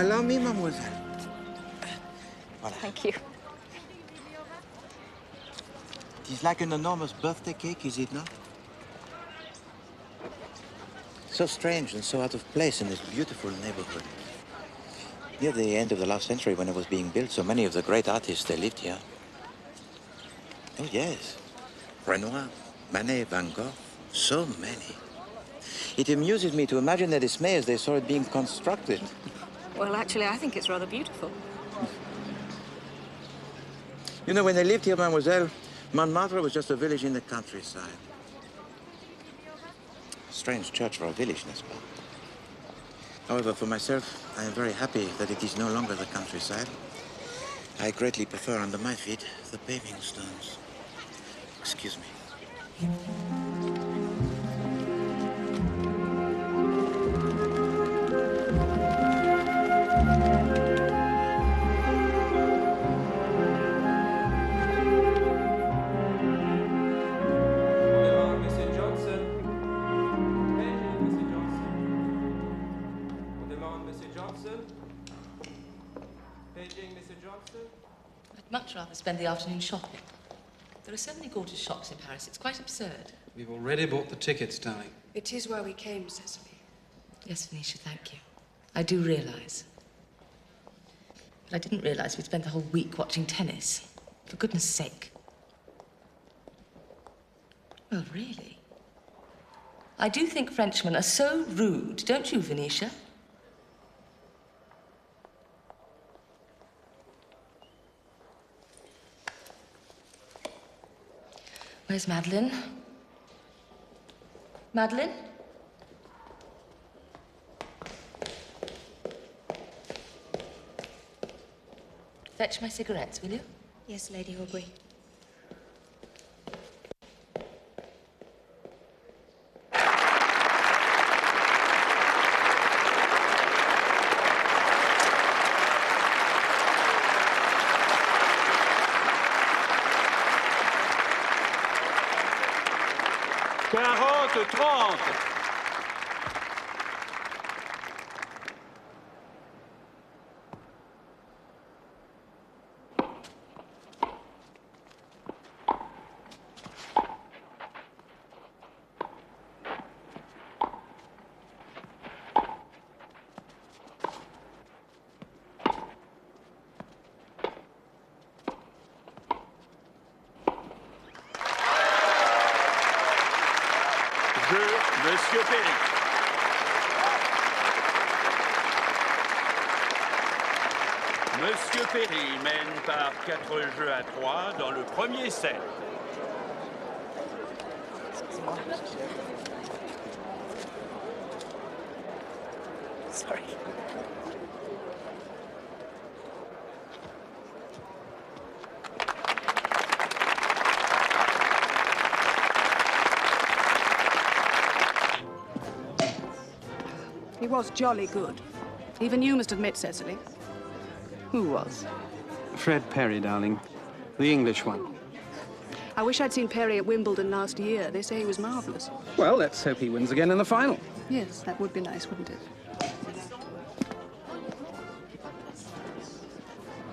Allow me, mademoiselle. Voilà. Thank you. It is like an enormous birthday cake, is it not? So strange and so out of place in this beautiful neighborhood. Near the end of the last century, when it was being built, so many of the great artists, they lived here. Oh, yes. Renoir, Manet, Van Gogh, so many. It amuses me to imagine their dismay as they saw it being constructed. Well, actually, I think it's rather beautiful. You know, when they lived here, mademoiselle, Montmartre was just a village in the countryside. Strange church for a village, n'est-ce pas? However, for myself, I am very happy that it is no longer the countryside. I greatly prefer under my feet the paving stones. Excuse me. I'd much rather spend the afternoon shopping. There are so many gorgeous shops in Paris, it's quite absurd. We've already bought the tickets, darling. It is why we came, Cecily. Yes, Venetia, thank you. I do realise. But I didn't realise we'd spent the whole week watching tennis. For goodness sake. Well, really? I do think Frenchmen are so rude, don't you, Venetia? Where's Madeleine? Madeleine? Fetch my cigarettes, will you? Yes, Lady Aubrey. Monsieur Perry. Monsieur Perry mène par 4 jeux à 3 dans le premier set. Sorry. He was jolly good. Even you must admit, Cecily. Who was? Fred Perry, darling. The English one. I wish I'd seen Perry at Wimbledon last year. They say he was marvellous. Well, let's hope he wins again in the final. Yes, that would be nice, wouldn't it?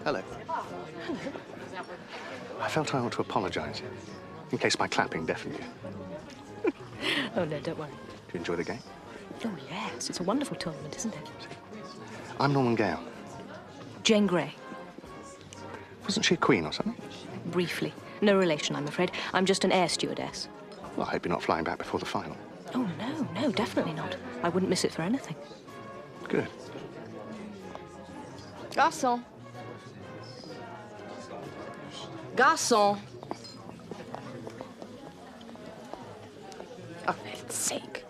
Hello. I felt I ought to apologise, in case my clapping deafened you. Oh, no, don't worry. Do you enjoy the game? Oh, yes. It's a wonderful tournament, isn't it? I'm Norman Gale. Jane Grey. Wasn't she a queen or something? Briefly. No relation, I'm afraid. I'm just an air stewardess. Well, I hope you're not flying back before the final. Oh, no, definitely not. I wouldn't miss it for anything. Good. Garçon. Garçon. Oh, for heaven's sake.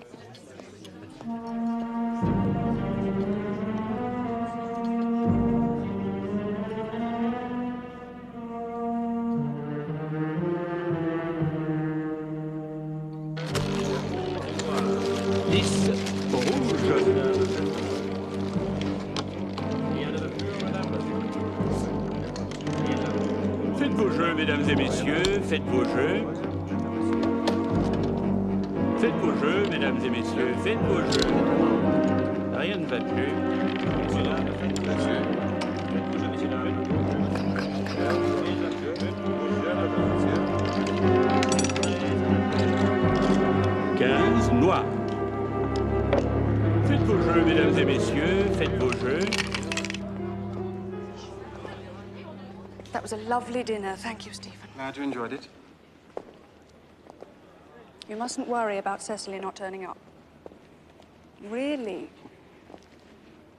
Faites vos jeux, mesdames et messieurs, faites vos jeux. Faites vos jeux, mesdames et messieurs, faites vos jeux. Rien ne va plus. mesdames et messieurs, faites vos jeux. That was a lovely dinner. Thank you, Stephen. Glad you enjoyed it. You mustn't worry about Cecily not turning up. Really.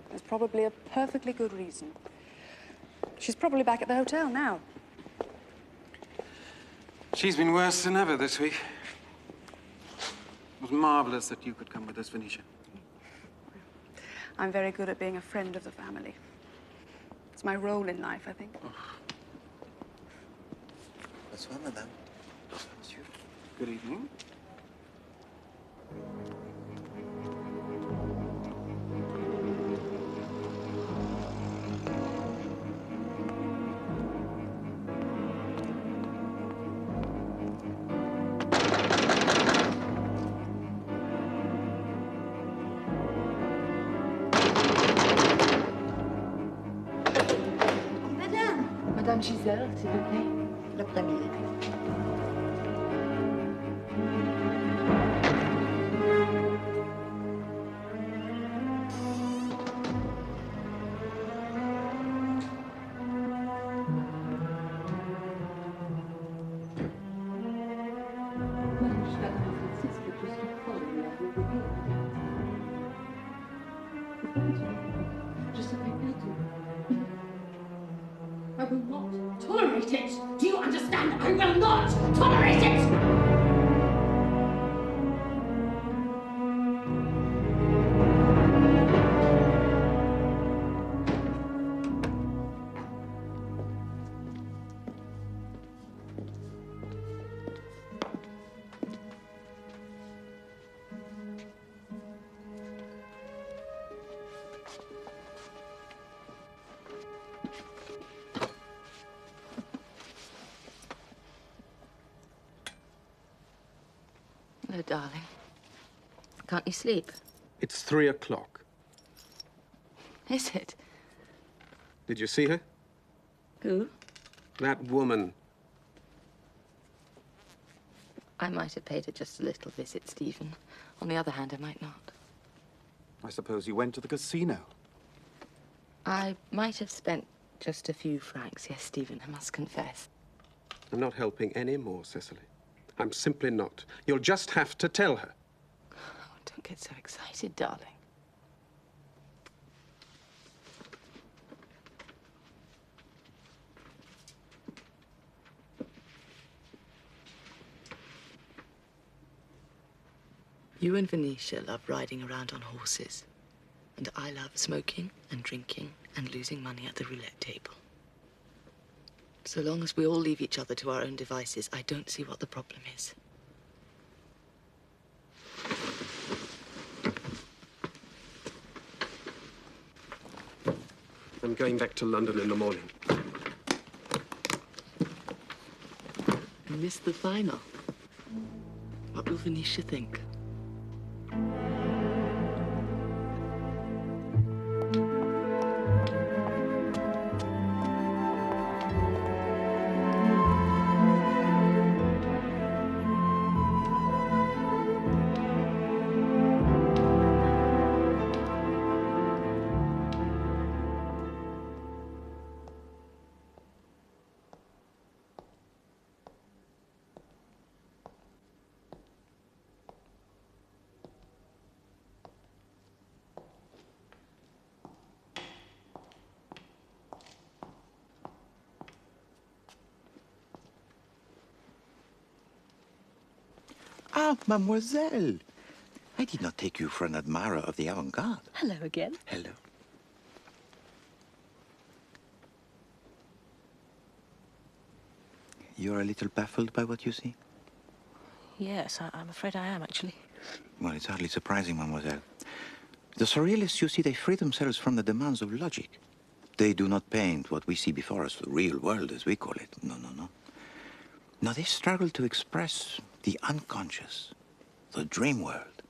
There's probably a perfectly good reason. She's probably back at the hotel now. She's been worse than ever this week. It was marvelous that you could come with us, Venetia. I'm very good at being a friend of the family. It's my role in life, I think. Bonsoir, madame. Bonsoir, monsieur. Good evening. Madame Giselle, s'il vous plaît. Le premier. I will not tolerate it. Do you understand? I will not tolerate it! Hello, darling. Can't you sleep? It's 3 o'clock. Is it? Did you see her? Who? That woman. I might have paid her just a little visit, Stephen. On the other hand, I might not. I suppose you went to the casino. I might have spent just a few francs, yes, Stephen, I must confess. I'm not helping any more, Cecily. I'm simply not. You'll just have to tell her. Oh, don't get so excited, darling. You and Venetia love riding around on horses. And I love smoking and drinking and losing money at the roulette table. So long as we all leave each other to our own devices, I don't see what the problem is. I'm going back to London in the morning. You missed the final. What will Venetia think? Ah, mademoiselle. I did not take you for an admirer of the avant-garde. Hello again. Hello. You're a little baffled by what you see? Yes, I'm afraid I am, actually. Well, it's hardly surprising, mademoiselle. The surrealists, you see, they free themselves from the demands of logic. They do not paint what we see before us, the real world, as we call it. No, no, no. No, they struggle to express the unconscious, the dream world.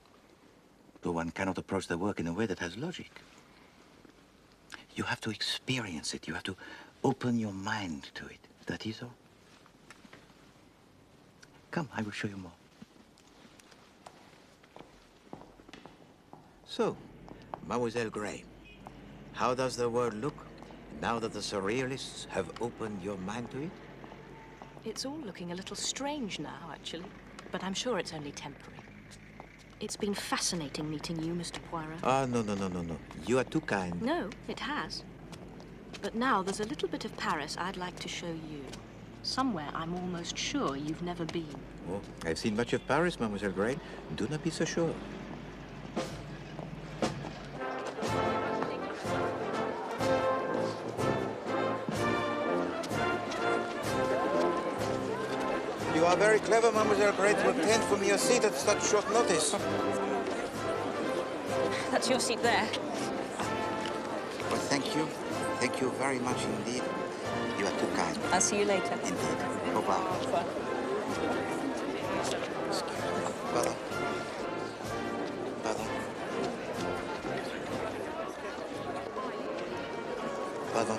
Though one cannot approach their work in a way that has logic. You have to experience it. You have to open your mind to it. That is all. Come, I will show you more. So, Mademoiselle Grey, how does the world look now that the surrealists have opened your mind to it? It's all looking a little strange now, actually. But I'm sure it's only temporary. It's been fascinating meeting you, Mr. Poirot. Ah, no. You are too kind. No, it has. But now there's a little bit of Paris I'd like to show you. Somewhere I'm almost sure you've never been. Oh, I've seen much of Paris, Mademoiselle Grey. Do not be so sure. You are very clever, Mademoiselle Grey, to obtain for me a seat at such short notice. That's your seat there. Well, thank you. Thank you very much indeed. You are too kind. I'll see you later. Indeed. Au revoir. Excuse me. Pardon. Pardon. Pardon.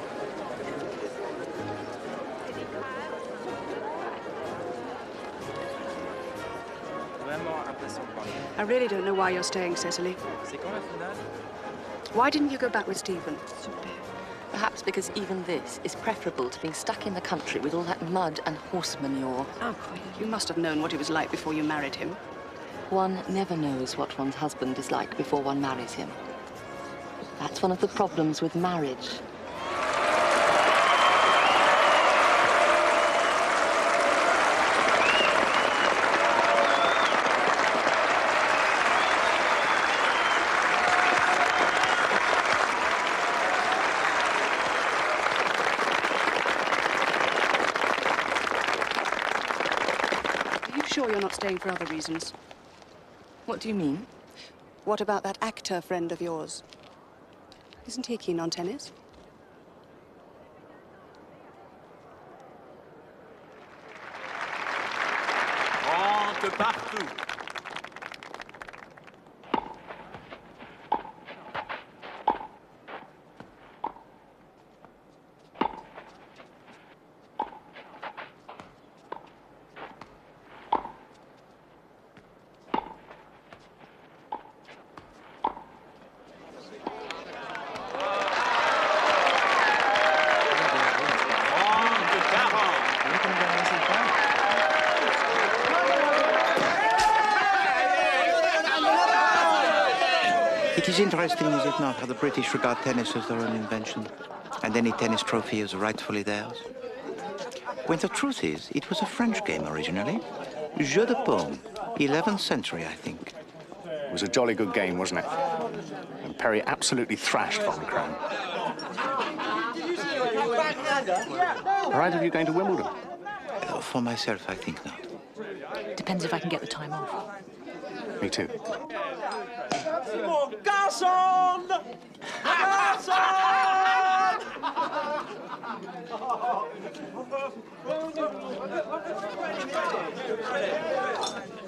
I really don't know why you're staying, Cecily. Why didn't you go back with Stiven? Perhaps because even this is preferable to being stuck in the country with all that mud and horse manure. Oh, you must have known what he was like before you married him. One never knows what one's husband is like before one marries him. That's one of the problems with marriage. Sure you're not staying for other reasons? What do you mean? What about that actor friend of yours? Isn't he keen on tennis? Rentre partout. It is interesting, is it not, how the British regard tennis as their own invention, and any tennis trophy is rightfully theirs? When the truth is, it was a French game originally. Jeu de paume, 11th century, I think. It was a jolly good game, wasn't it? And Perry absolutely thrashed Von Kran. Are either of you going to Wimbledon? For myself, I think not. Depends if I can get the time off. Me too. Garçon! Garçon!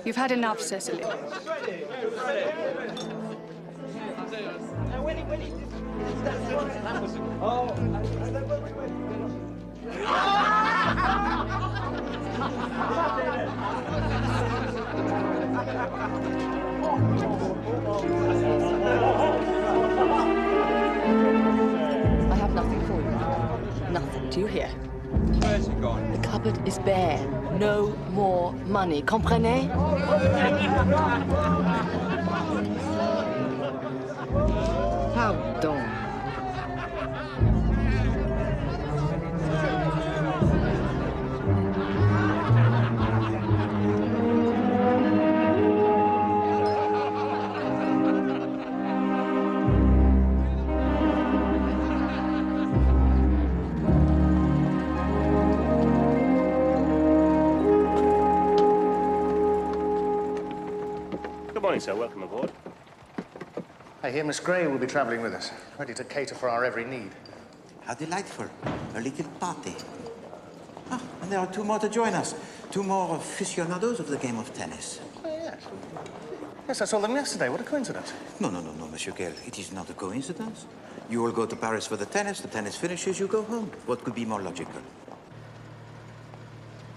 You've had enough, Cecily. I have nothing for you. Nothing. Do you hear? Where's he gone? The cupboard is bare. No more money. Comprenez? Pardon. Good morning, sir. Welcome aboard. I hear Miss Grey will be travelling with us, ready to cater for our every need. How delightful. A little party. Ah, and there are two more to join us. Two more aficionados of the game of tennis. Oh, yes. Yes, I saw them yesterday. What a coincidence. No, Monsieur Gale. It is not a coincidence. You will go to Paris for the tennis finishes, you go home. What could be more logical?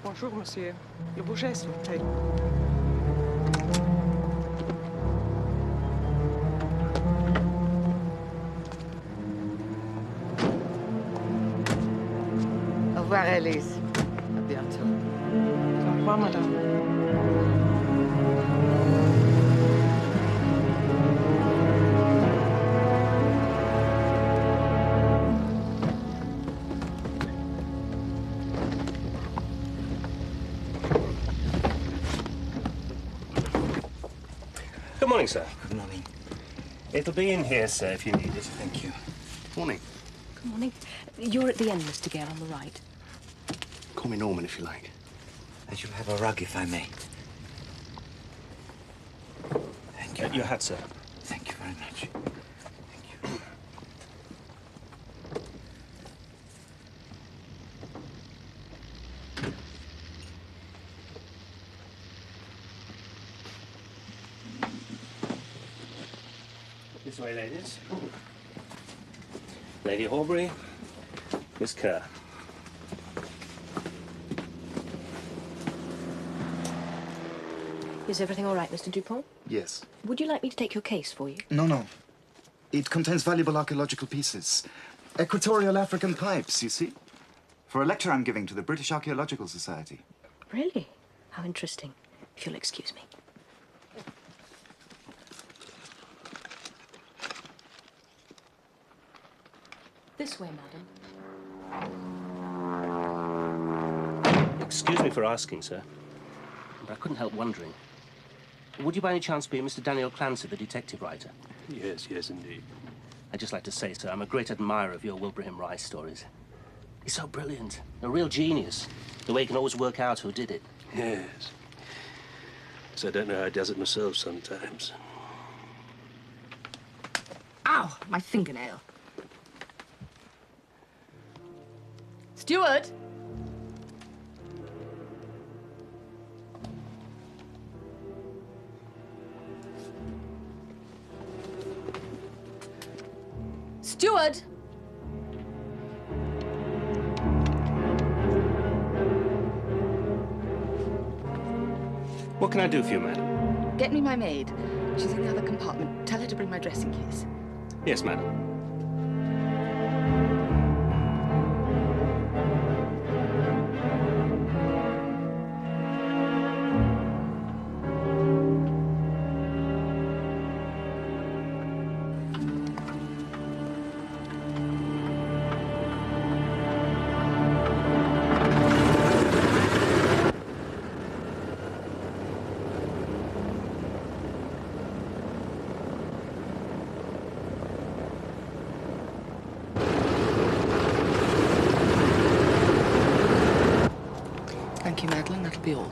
Bonjour, monsieur. Le bouget, s'il vous plaît. revoir, Elise. À bientôt. Au revoir, madame. Good morning, sir. Good morning. It'll be in here, sir, if you need it. Thank you. Morning. Good morning. You're at the end, Mr. Gale, on the right. Call me Norman if you like. I shall have a rug, if I may. Thank you. Your hat, sir. Thank you very much. Thank you. This way, ladies. Lady Horbury, Miss Kerr. Is everything all right, Mr. Dupont? Yes. Would you like me to take your case for you? No, no. It contains valuable archaeological pieces. Equatorial African pipes, you see? For a lecture I'm giving to the British Archaeological Society. Really? How interesting. If you'll excuse me. This way, madam. Excuse me for asking, sir, but I couldn't help wondering. Would you by any chance be Mr. Daniel Clancy, the detective writer? Yes, yes, indeed. I'd just like to say, sir, I'm a great admirer of your Wilbraham Rice stories. He's so brilliant, a real genius, the way he can always work out who did it. Yes. So I don't know how he does it myself sometimes. Ow! My fingernail. Steward! Steward! What can I do for you, madam? Get me my maid. She's in the other compartment. Tell her to bring my dressing case. Yes, madam. Thank you, Madeline. That'll be all.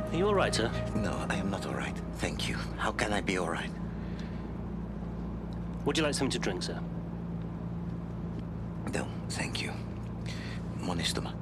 Are you all right, sir? No, I am not all right. Thank you. How can I be all right? Would you like something to drink, sir? No, thank you. Mon estomac.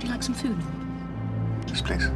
Would you like some food? Yes, please.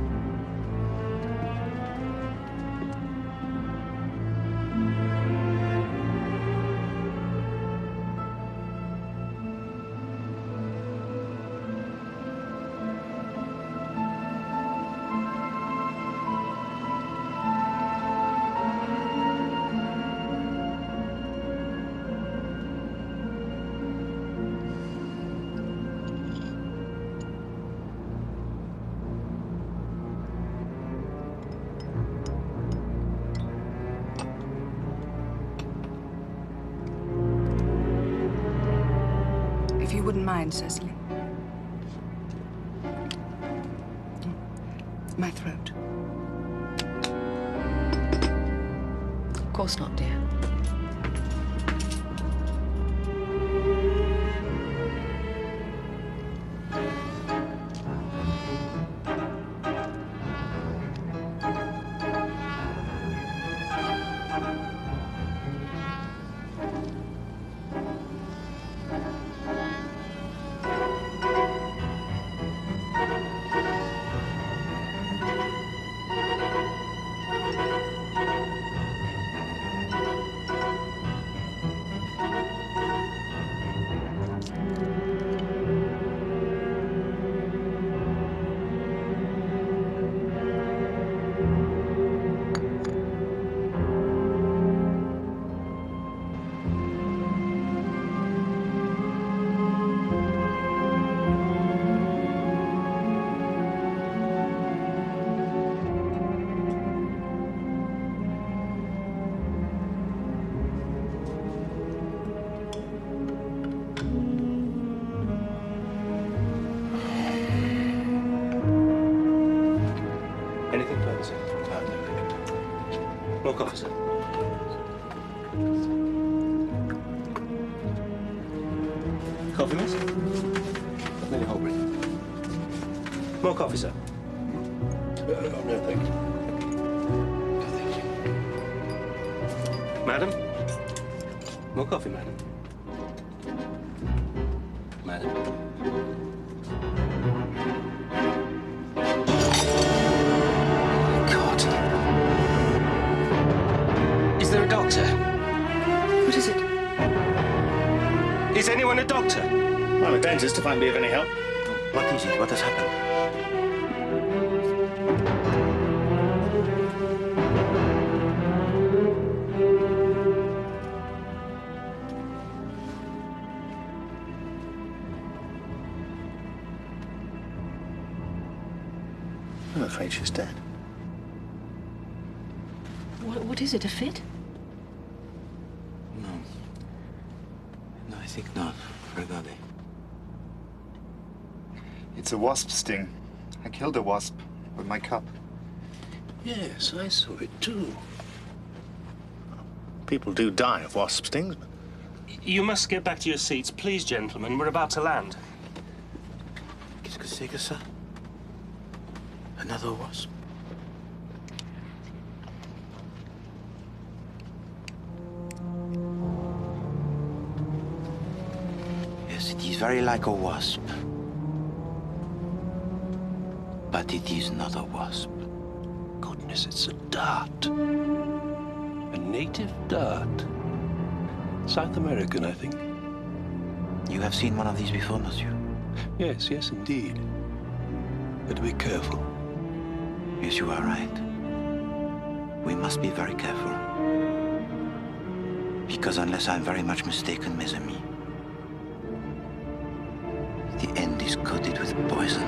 If you wouldn't mind, Cecily. My throat. Of course not, dear. Anything further, sir? More coffee, sir. Coffee, miss? Maybe whole bread. More coffee, sir. No, thank you. No, thank you. Madam? More coffee, madam. Madam. Is there a doctor? What is it? Is anyone a doctor? I'm a dentist, if I can be of any help. What is it? What has happened? I'm afraid she's dead. What is it, a fit? No. No, I think not. Regardez. It's a wasp sting. I killed a wasp with my cup. Yes, I saw it too. People do die of wasp stings. You must get back to your seats, please, gentlemen. We're about to land. Qu'est-ce que c'est que ça? Another wasp? Yes, it is very like a wasp. But it is not a wasp. Goodness, it's a dart. A native dart. South American, I think. You have seen one of these before, monsieur? Yes, yes, indeed. But be careful. Yes, you are right. We must be very careful. Because unless I'm very much mistaken, mes amis, the end is coated with poison.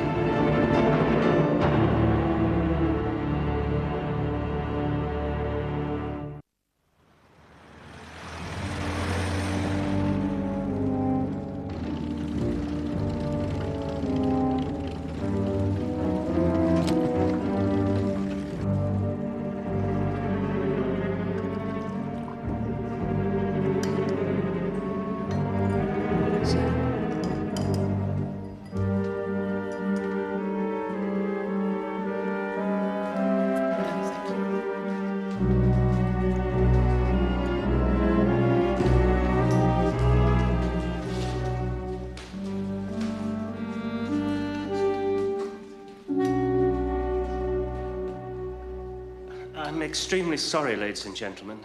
extremely sorry, ladies and gentlemen.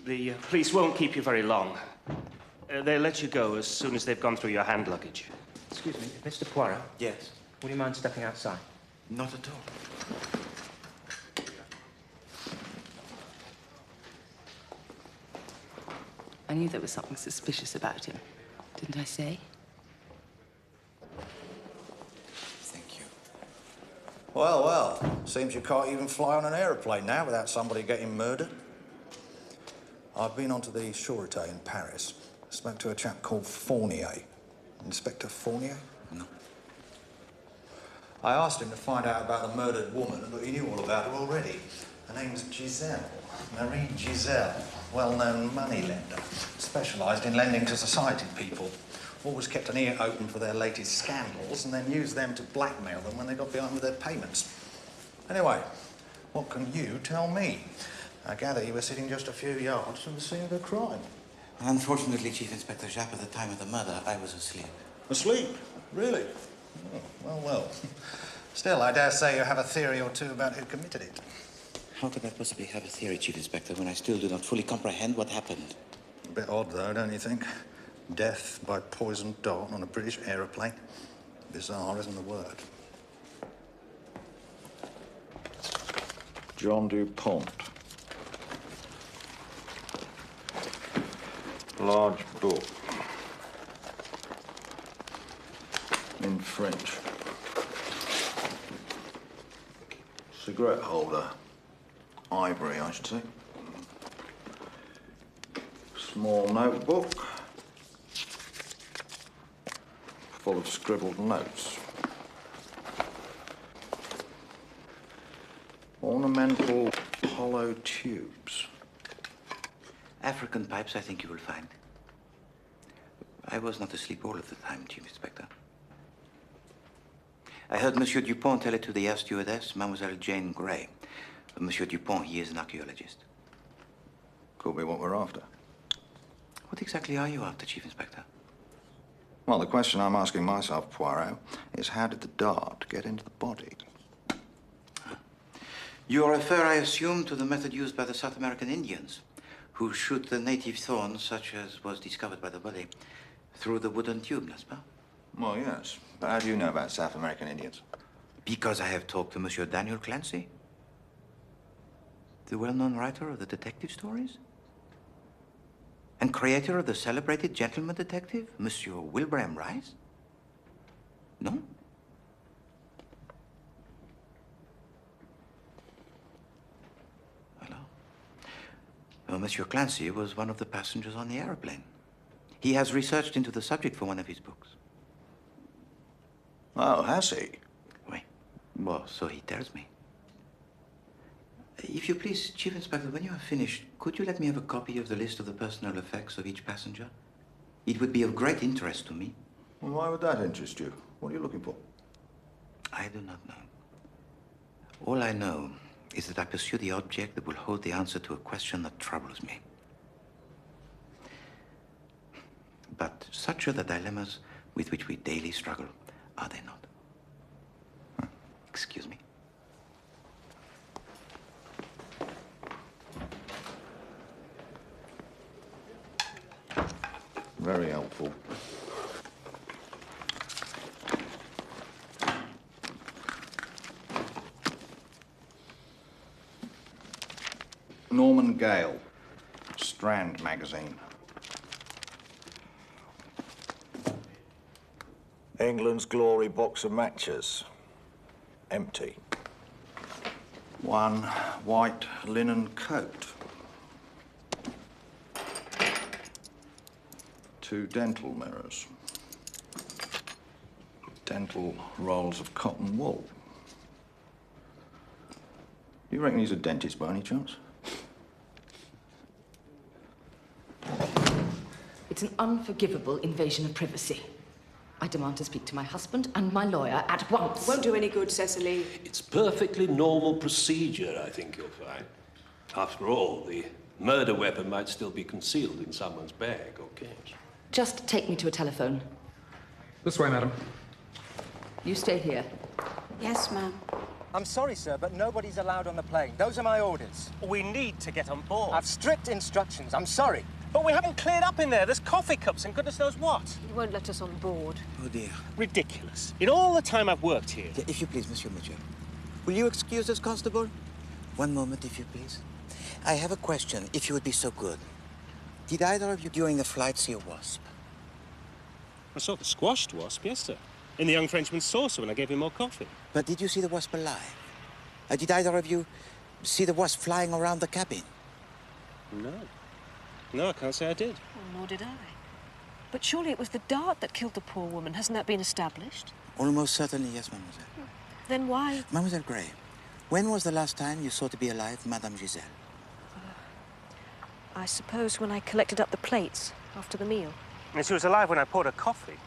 The police won't keep you very long. They'll let you go as soon as they've gone through your hand luggage. Excuse me, Mr. Poirot? Yes? Would you mind stepping outside? Not at all. I knew there was something suspicious about him. Didn't I say? Thank you. Well, well. Seems you can't even fly on an aeroplane now without somebody getting murdered. I've been onto the Sûreté in Paris. Spoke to a chap called Fournier. Inspector Fournier? No. I asked him to find out about the murdered woman, but he knew all about her already. Her name's Giselle. Marie Giselle. Well-known moneylender. Specialised in lending to society people. Always kept an ear open for their latest scandals and then used them to blackmail them when they got behind with their payments. Anyway, what can you tell me? I gather you were sitting just a few yards from the scene of the crime. Unfortunately, Chief Inspector Japp, at the time of the murder, I was asleep. Asleep? Really? Oh, well, well. Still, I dare say you have a theory or two about who committed it. How could I possibly have a theory, Chief Inspector, when I still do not fully comprehend what happened? A bit odd, though, don't you think? Death by poisoned dart on a British aeroplane. Bizarre, isn't the word? John Dupont. Large book. In French. Cigarette holder. Ivory, I should say. Small notebook. Full of scribbled notes. Ornamental hollow tubes. African pipes, I think you will find. I was not asleep all of the time, Chief Inspector. I heard Monsieur Dupont tell it to the air stewardess, Mademoiselle Jane Grey. Monsieur Dupont, he is an archaeologist. Could be what we're after. What exactly are you after, Chief Inspector? Well, the question I'm asking myself, Poirot, is how did the dart get into the body? You refer, I assume, to the method used by the South American Indians, who shoot the native thorns, such as was discovered by the body, through the wooden tube, n'est-ce pas? Well, yes. But how do you know about South American Indians? Because I have talked to Monsieur Daniel Clancy, the well-known writer of the detective stories, and creator of the celebrated gentleman detective, Monsieur Wilbraham Rice. No? Hello? Well, Monsieur Clancy was one of the passengers on the aeroplane. He has researched into the subject for one of his books. Oh, has he? Oui. Well, so he tells me. If you please, Chief Inspector, when you have finished, could you let me have a copy of the list of the personal effects of each passenger? It would be of great interest to me. Well, why would that interest you? What are you looking for? I do not know. All I know is that I pursue the object that will hold the answer to a question that troubles me. But such are the dilemmas with which we daily struggle, are they not? Huh? Excuse me. Very helpful. Norman Gale, Strand magazine. England's glory box of matches. Empty. One white linen coat. 2 dental mirrors. Dental rolls of cotton wool. Do you reckon he's a dentist by any chance? It's an unforgivable invasion of privacy. I demand to speak to my husband and my lawyer at once. Won't do any good, Cecily. It's perfectly normal procedure, I think you'll find. After all, the murder weapon might still be concealed in someone's bag or cage. Just take me to a telephone. This way, madam. You stay here. Yes, ma'am. I'm sorry, sir, but nobody's allowed on the plane. Those are my orders. We need to get on board. I've strict instructions. I'm sorry. But we haven't cleared up in there. There's coffee cups and goodness knows what. You won't let us on board. Oh, dear. Ridiculous. In all the time I've worked here. Yeah, if you please, Monsieur Mitchell. Will you excuse us, Constable? One moment, if you please. I have a question, if you would be so good. Did either of you during the flight see a wasp? I saw the squashed wasp, yes, sir. In the young Frenchman's saucer when I gave him more coffee. But did you see the wasp alive? Did either of you see the wasp flying around the cabin? No. No, I can't say I did. Well, nor did I. But surely it was the dart that killed the poor woman. Hasn't that been established? Almost certainly, yes, mademoiselle. Then why? Mademoiselle Gray, when was the last time you saw to be alive Madame Giselle? I suppose when I collected up the plates after the meal. And she was alive when I poured her coffee.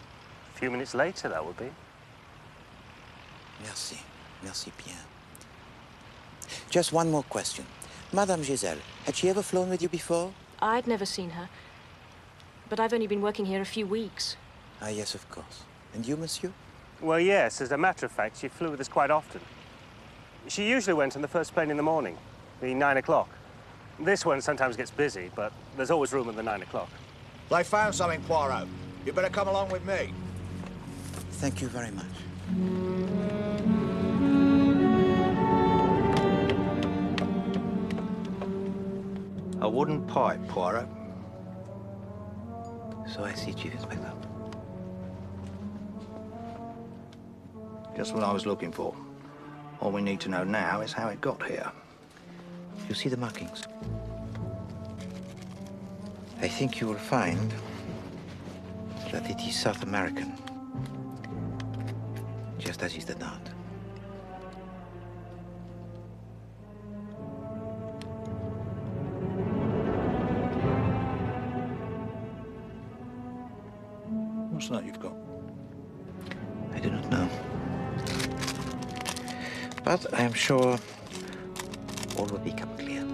A few minutes later, that would be. Merci. Merci bien. Just one more question. Madame Giselle, had she ever flown with you before? I'd never seen her. But I've only been working here a few weeks. Ah, yes, of course. And you, monsieur? Well, yes, as a matter of fact, she flew with us quite often. She usually went on the first plane in the morning, the 9 o'clock. This one sometimes gets busy, but there's always room at the 9 o'clock. They found something, Poirot. You better come along with me. Thank you very much. A wooden pipe, Poirot. So I see, Chief Inspector. Just what I was looking for. All we need to know now is how it got here. You see the markings? I think you will find that it is South American, just as is the dart. What's that you've got? I do not know. But I am sure all will become clear.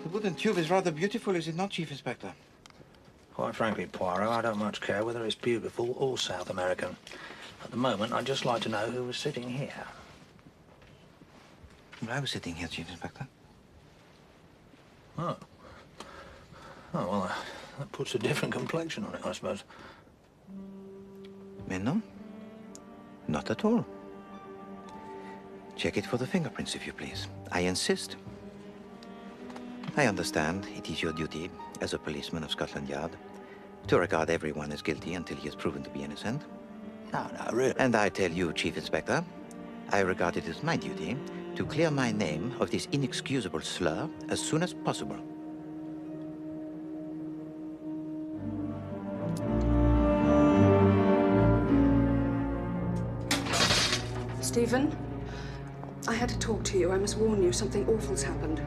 The wooden tube is rather beautiful, is it not, Chief Inspector? Quite frankly, Poirot, I don't much care whether it's beautiful or South American. At the moment, I'd just like to know who was sitting here. Well, I was sitting here, Chief Inspector. Oh. Oh, well, that puts a different complexion on it, I suppose. Mais non. Not at all. Check it for the fingerprints, if you please. I insist. I understand it is your duty, as a policeman of Scotland Yard, to regard everyone as guilty until he is proven to be innocent. No, really. And I tell you, Chief Inspector, I regard it as my duty to clear my name of this inexcusable slur as soon as possible. Stiven, I had to talk to you. I must warn you, something awful's happened.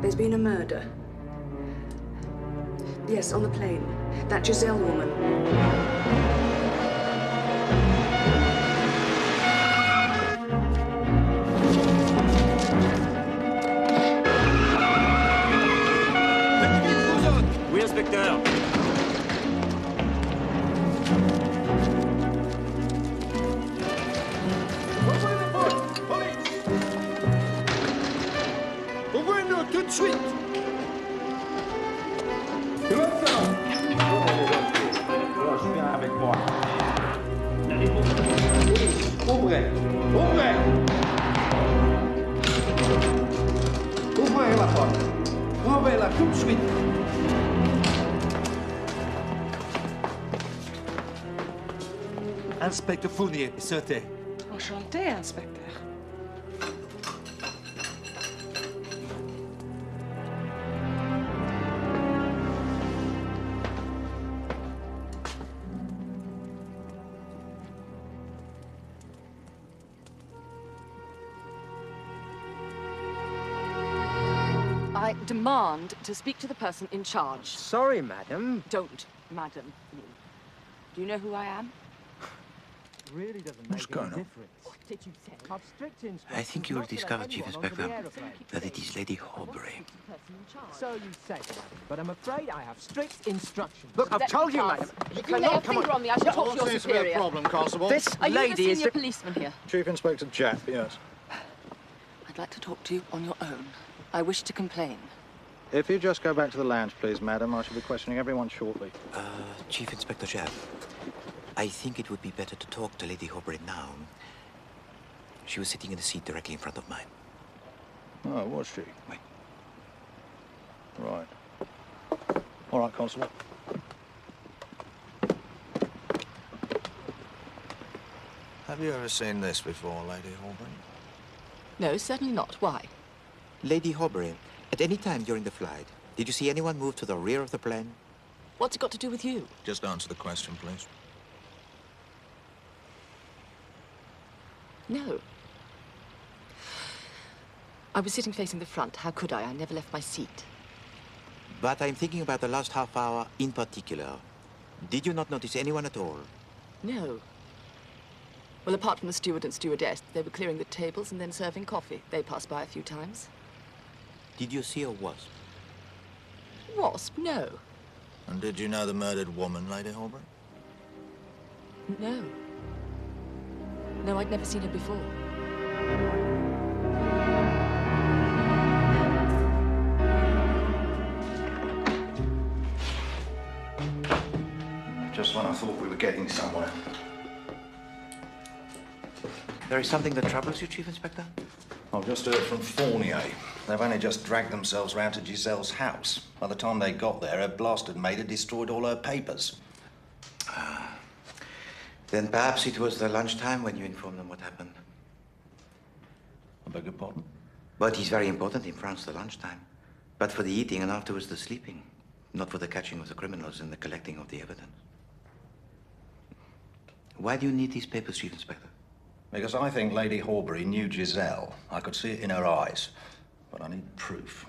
There's been a murder. Yes, on the plane. That Giselle woman. Oui, inspecteur. Ouvrez-nous tout de suite. Tu vas faire. Je viens avec moi. Ouvrez. Ouvrez. Ouvrez la porte. Ouvrez-la tout de suite. Inspecteur Fournier, sauté. Enchanté, inspecteur. I demand to speak to the person in charge. Sorry, madam. Don't, madam, me. Do you know who I am? really doesn't What's make any going on? difference. What did you say? I've strict instructions. I think you will not to let discover, Chief anyone onto Inspector, the aeroplane. that it is Lady Horbury. So you say, but I'm afraid I have strict instructions. Look, I've told you, madam. You cannot come on me. I should talk to your superior. problem, Constable. This Are you lady the is senior policeman here? Chief Inspector Japp, yes. I'd like to talk to you on your own. I wish to complain. If you just go back to the lounge, please, madam, I shall be questioning everyone shortly. Chief Inspector Japp, I think it would be better to talk to Lady Horbury now. She was sitting in the seat directly in front of mine. Oh, was she? Wait. Right. All right, Constable. Have you ever seen this before, Lady Horbury? No, certainly not. Why? Lady Horbury, at any time during the flight, did you see anyone move to the rear of the plane? What's it got to do with you? Just answer the question, please. No. I was sitting facing the front. How could I? I never left my seat. But I'm thinking about the last half hour in particular. Did you not notice anyone at all? No. Well, apart from the steward and stewardess, they were clearing the tables and then serving coffee. They passed by a few times. Did you see a wasp? Wasp? No. And did you know the murdered woman, Lady Horbury? No. No, I'd never seen her before. Just when I thought we were getting somewhere. There is something that troubles you, Chief Inspector? I've just heard from Fournier. They've only just dragged themselves round to Giselle's house. By the time they got there, her blasted maid had destroyed all her papers. Then perhaps it was the lunchtime when you informed them what happened. I beg your pardon? But it's very important in France, the lunchtime. But for the eating and afterwards the sleeping. Not for the catching of the criminals and the collecting of the evidence. Why do you need these papers, Chief Inspector? Because I think Lady Horbury knew Giselle. I could see it in her eyes. But I need proof.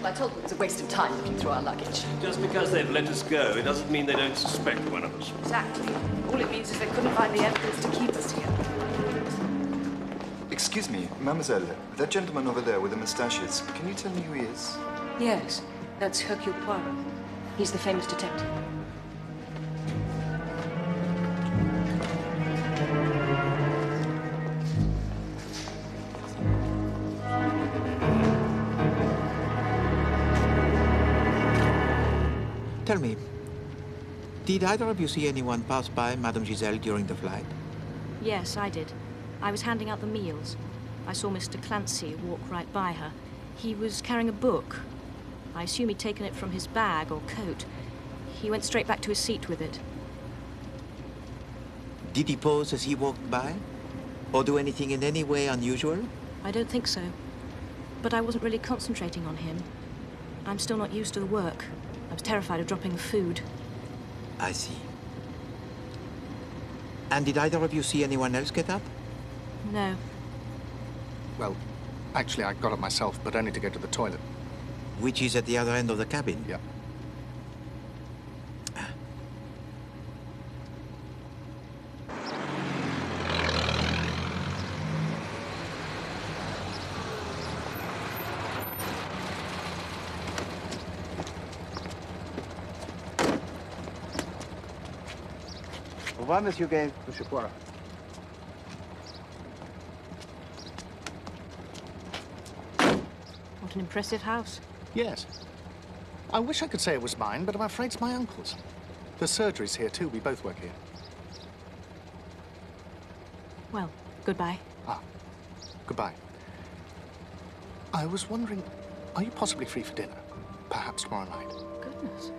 I told them it was a waste of time looking through our luggage. Just because they've let us go, it doesn't mean they don't suspect one of us. Exactly. All it means is they couldn't find the evidence to keep us here. Excuse me, mademoiselle. That gentleman over there with the mustaches, can you tell me who he is? Yes, that's Hercule Poirot. He's the famous detective. Tell me, did either of you see anyone pass by Madame Giselle during the flight? Yes, I did. I was handing out the meals. I saw Mr. Clancy walk right by her. He was carrying a book. I assume he'd taken it from his bag or coat. He went straight back to his seat with it. Did he pose as he walked by? Or do anything in any way unusual? I don't think so. But I wasn't really concentrating on him. I'm still not used to the work. I was terrified of dropping the food. I see. And did either of you see anyone else get up? No. Well, actually, I got up myself, but only to go to the toilet. Which is at the other end of the cabin? Yeah. Au revoir, Monsieur Gay. Monsieur Poirot. What an impressive house. Yes. I wish I could say it was mine, but I'm afraid it's my uncle's. The surgery's here, too. We both work here. Well, goodbye. Ah, goodbye. I was wondering, are you possibly free for dinner? Perhaps tomorrow night? Goodness.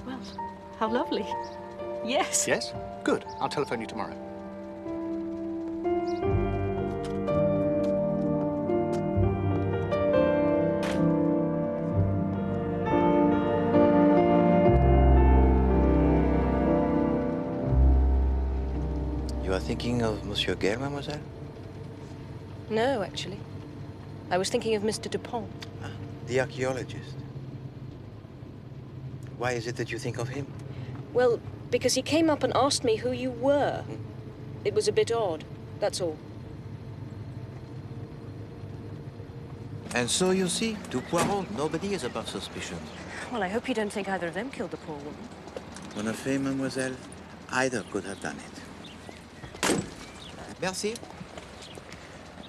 Well, how lovely. Yes. Yes? Good. I'll telephone you tomorrow. You are thinking of Monsieur Gay, mademoiselle? No, actually. I was thinking of Mr. Dupont. The archaeologist. Why is it that you think of him? Well, because he came up and asked me who you were. It was a bit odd, that's all. And so you see, to Poirot, nobody is above suspicion. Well, I hope you don't think either of them killed the poor woman. En effet, mademoiselle, either could have done it. Merci.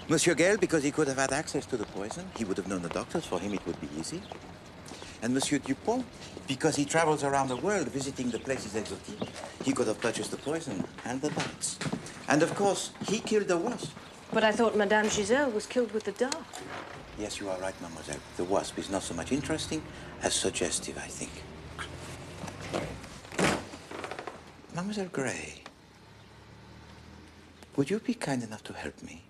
Monsieur Gale, because he could have had access to the poison. He would have known the doctors. For him, it would be easy. And Monsieur Dupont, because he travels around the world visiting the places exotiques. He could have purchased the poison and the bats. And of course, he killed the wasp. But I thought Madame Giselle was killed with the dart. Yes, you are right, mademoiselle. The wasp is not so much interesting as suggestive, I think. Mademoiselle Gray, would you be kind enough to help me?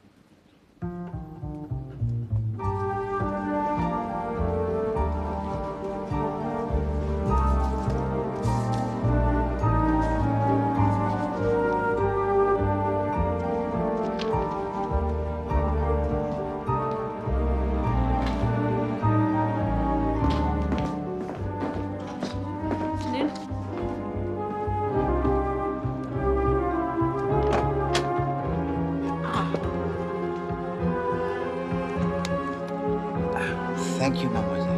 Thank you, mademoiselle.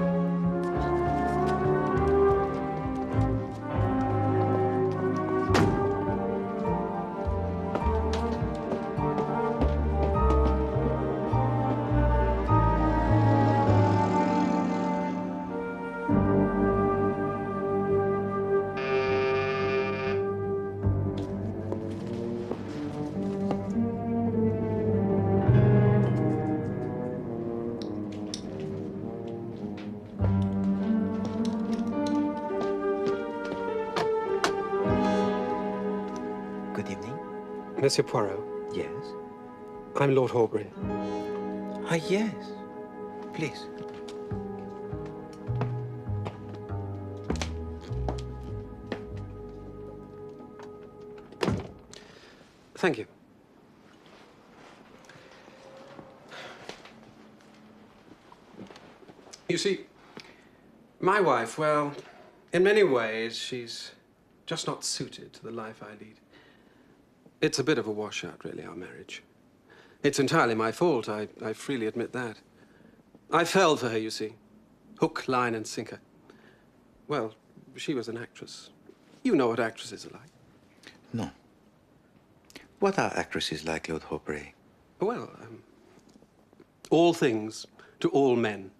Monsieur Poirot? Yes? I'm Lord Horbury. Ah, yes. Please. Thank you. You see, my wife, well, in many ways, she's just not suited to the life I lead. It's a bit of a washout, really, our marriage. It's entirely my fault, I freely admit that. I fell for her, you see. Hook, line, and sinker. Well, she was an actress. You know what actresses are like. No. What are actresses like, Lord Horbury? Well, all things to all men,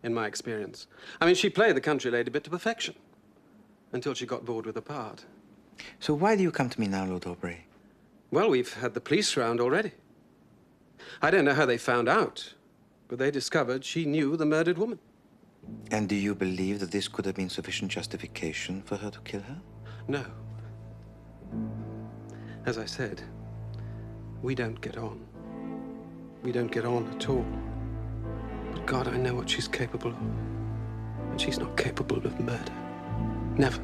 in my experience. I mean, she played the country lady bit to perfection, until she got bored with the part. So why do you come to me now, Lord Horbury? Well, we've had the police round already. I don't know how they found out, but they discovered she knew the murdered woman. And do you believe that this could have been sufficient justification for her to kill her? No. As I said, we don't get on. We don't get on at all. But God, I know what she's capable of. And she's not capable of murder. Never.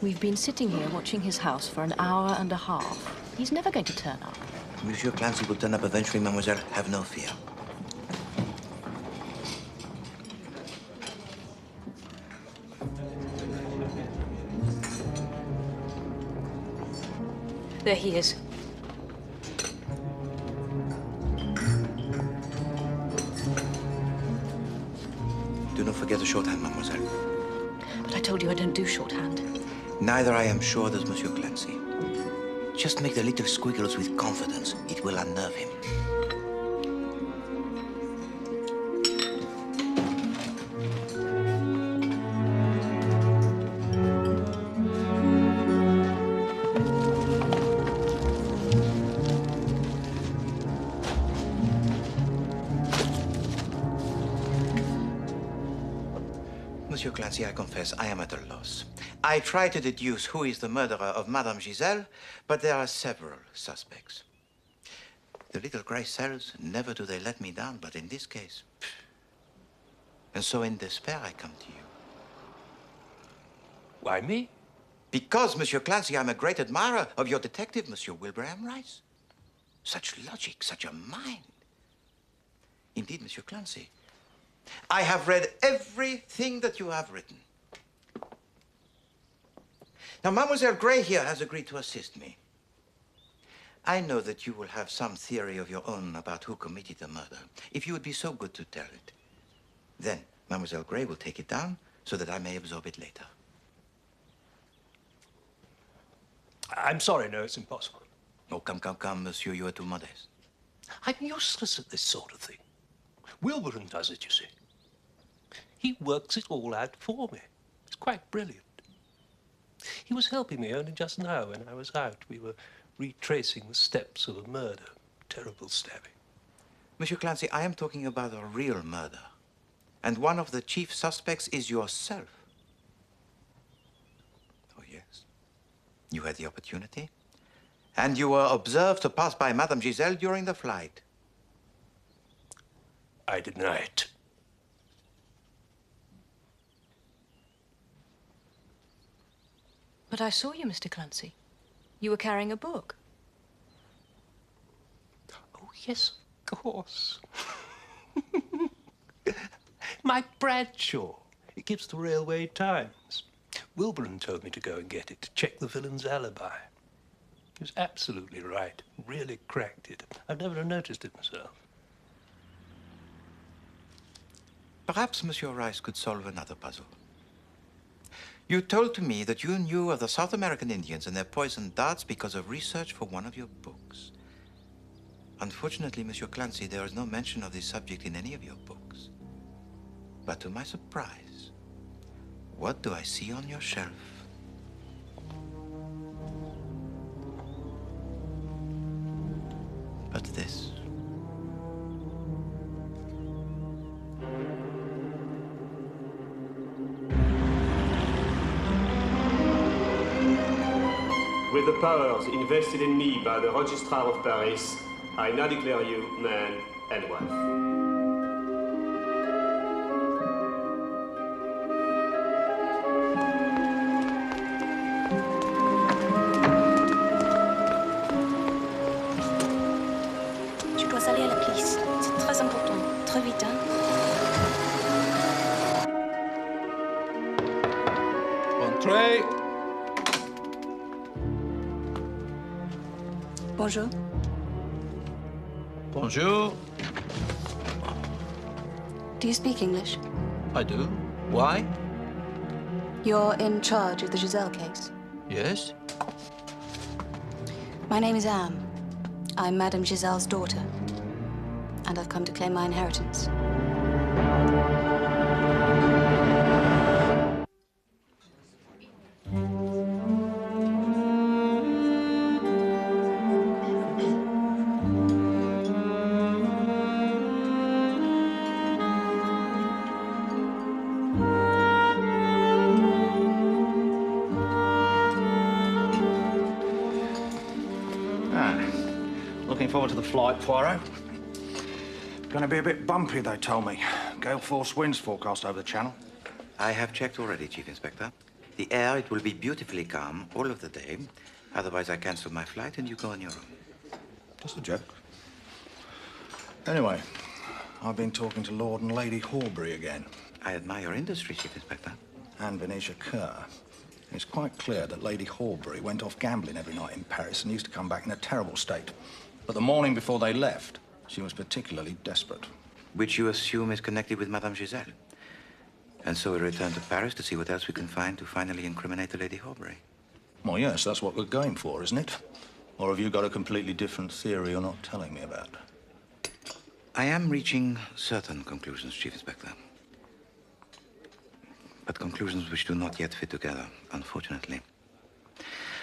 We've been sitting here watching his house for an hour and a half. He's never going to turn up. Monsieur Clancy will turn up eventually, mademoiselle. Have no fear. There he is. Do not forget the shorthand, mademoiselle. But I told you I don't do shorthand. Neither, I am sure, does Monsieur Clancy. Just make the little squiggles with confidence. It will unnerve him. Monsieur Clancy, I confess, I am at a loss. I try to deduce who is the murderer of Madame Giselle, but there are several suspects. The little grey cells, never do they let me down, but in this case... And so in despair, I come to you. Why me? Because, Monsieur Clancy, I'm a great admirer of your detective, Monsieur Wilbraham Rice. Such logic, such a mind. Indeed, Monsieur Clancy. I have read everything that you have written. Now, Mademoiselle Gray here has agreed to assist me. I know that you will have some theory of your own about who committed the murder. If you would be so good to tell it, then Mademoiselle Gray will take it down so that I may absorb it later. I'm sorry, no, it's impossible. Oh, come, monsieur, you are too modest. I'm useless at this sort of thing. Wilburn does it, you see. He works it all out for me. It's quite brilliant. He was helping me only just now when I was out. We were retracing the steps of a murder. Terrible stabbing. Monsieur Clancy, I am talking about a real murder. And one of the chief suspects is yourself. Oh, yes. You had the opportunity. And you were observed to pass by Madame Giselle during the flight. I deny it. But I saw you, Mr. Clancy. You were carrying a book. Oh, yes, of course. My Bradshaw. It gives the Railway Times. Wilburn told me to go and get it, to check the villain's alibi. He was absolutely right. Really cracked it. I've never noticed it myself. Perhaps Monsieur Rice could solve another puzzle. You told to me that you knew of the South American Indians and their poisoned darts because of research for one of your books. Unfortunately, Monsieur Clancy, there is no mention of this subject in any of your books. But to my surprise, what do I see on your shelf? But this. With the powers invested in me by the Registrar of Paris, I now declare you man and wife. Tu dois aller à la police. C'est très important. Très vite, hein? Entrez. Bonjour. Bonjour. Do you speak English? I do. Why? You're in charge of the Giselle case. Yes. My name is Anne. I'm Madame Giselle's daughter. And I've come to claim my inheritance. Looking forward to the flight, Poirot. Going to be a bit bumpy, they told me. Gale force winds forecast over the channel. I have checked already, Chief Inspector. The air, it will be beautifully calm all of the day. Otherwise, I cancel my flight and you go on your own. Just a joke. Anyway, I've been talking to Lord and Lady Horbury again. I admire your industry, Chief Inspector. And Venetia Kerr. It's quite clear that Lady Horbury went off gambling every night in Paris and used to come back in a terrible state. But the morning before they left, she was particularly desperate. Which you assume is connected with Madame Giselle. And so we return to Paris to see what else we can find to finally incriminate the Lady Horbury. Well, yes, that's what we're going for, isn't it? Or have you got a completely different theory you're not telling me about? I am reaching certain conclusions, Chief Inspector. But conclusions which do not yet fit together, unfortunately.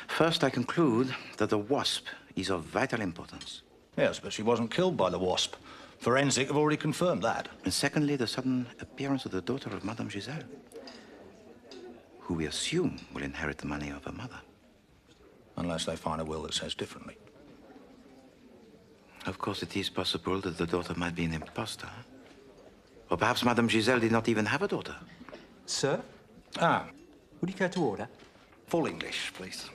First, I conclude that the wasp is of vital importance. Yes, but she wasn't killed by the wasp. Forensic have already confirmed that. And secondly, the sudden appearance of the daughter of Madame Giselle, who we assume will inherit the money of her mother. Unless they find a will that says differently. Of course, it is possible that the daughter might be an impostor. Or perhaps Madame Giselle did not even have a daughter. Sir? Ah. Would you care to order? Full English, please.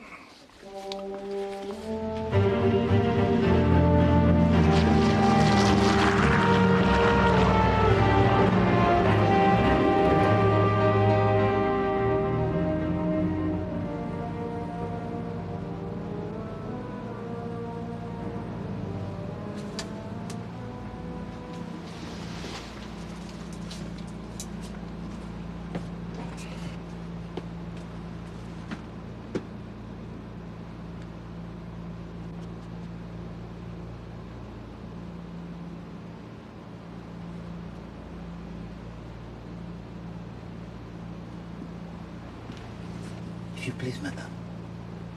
If you please, madame,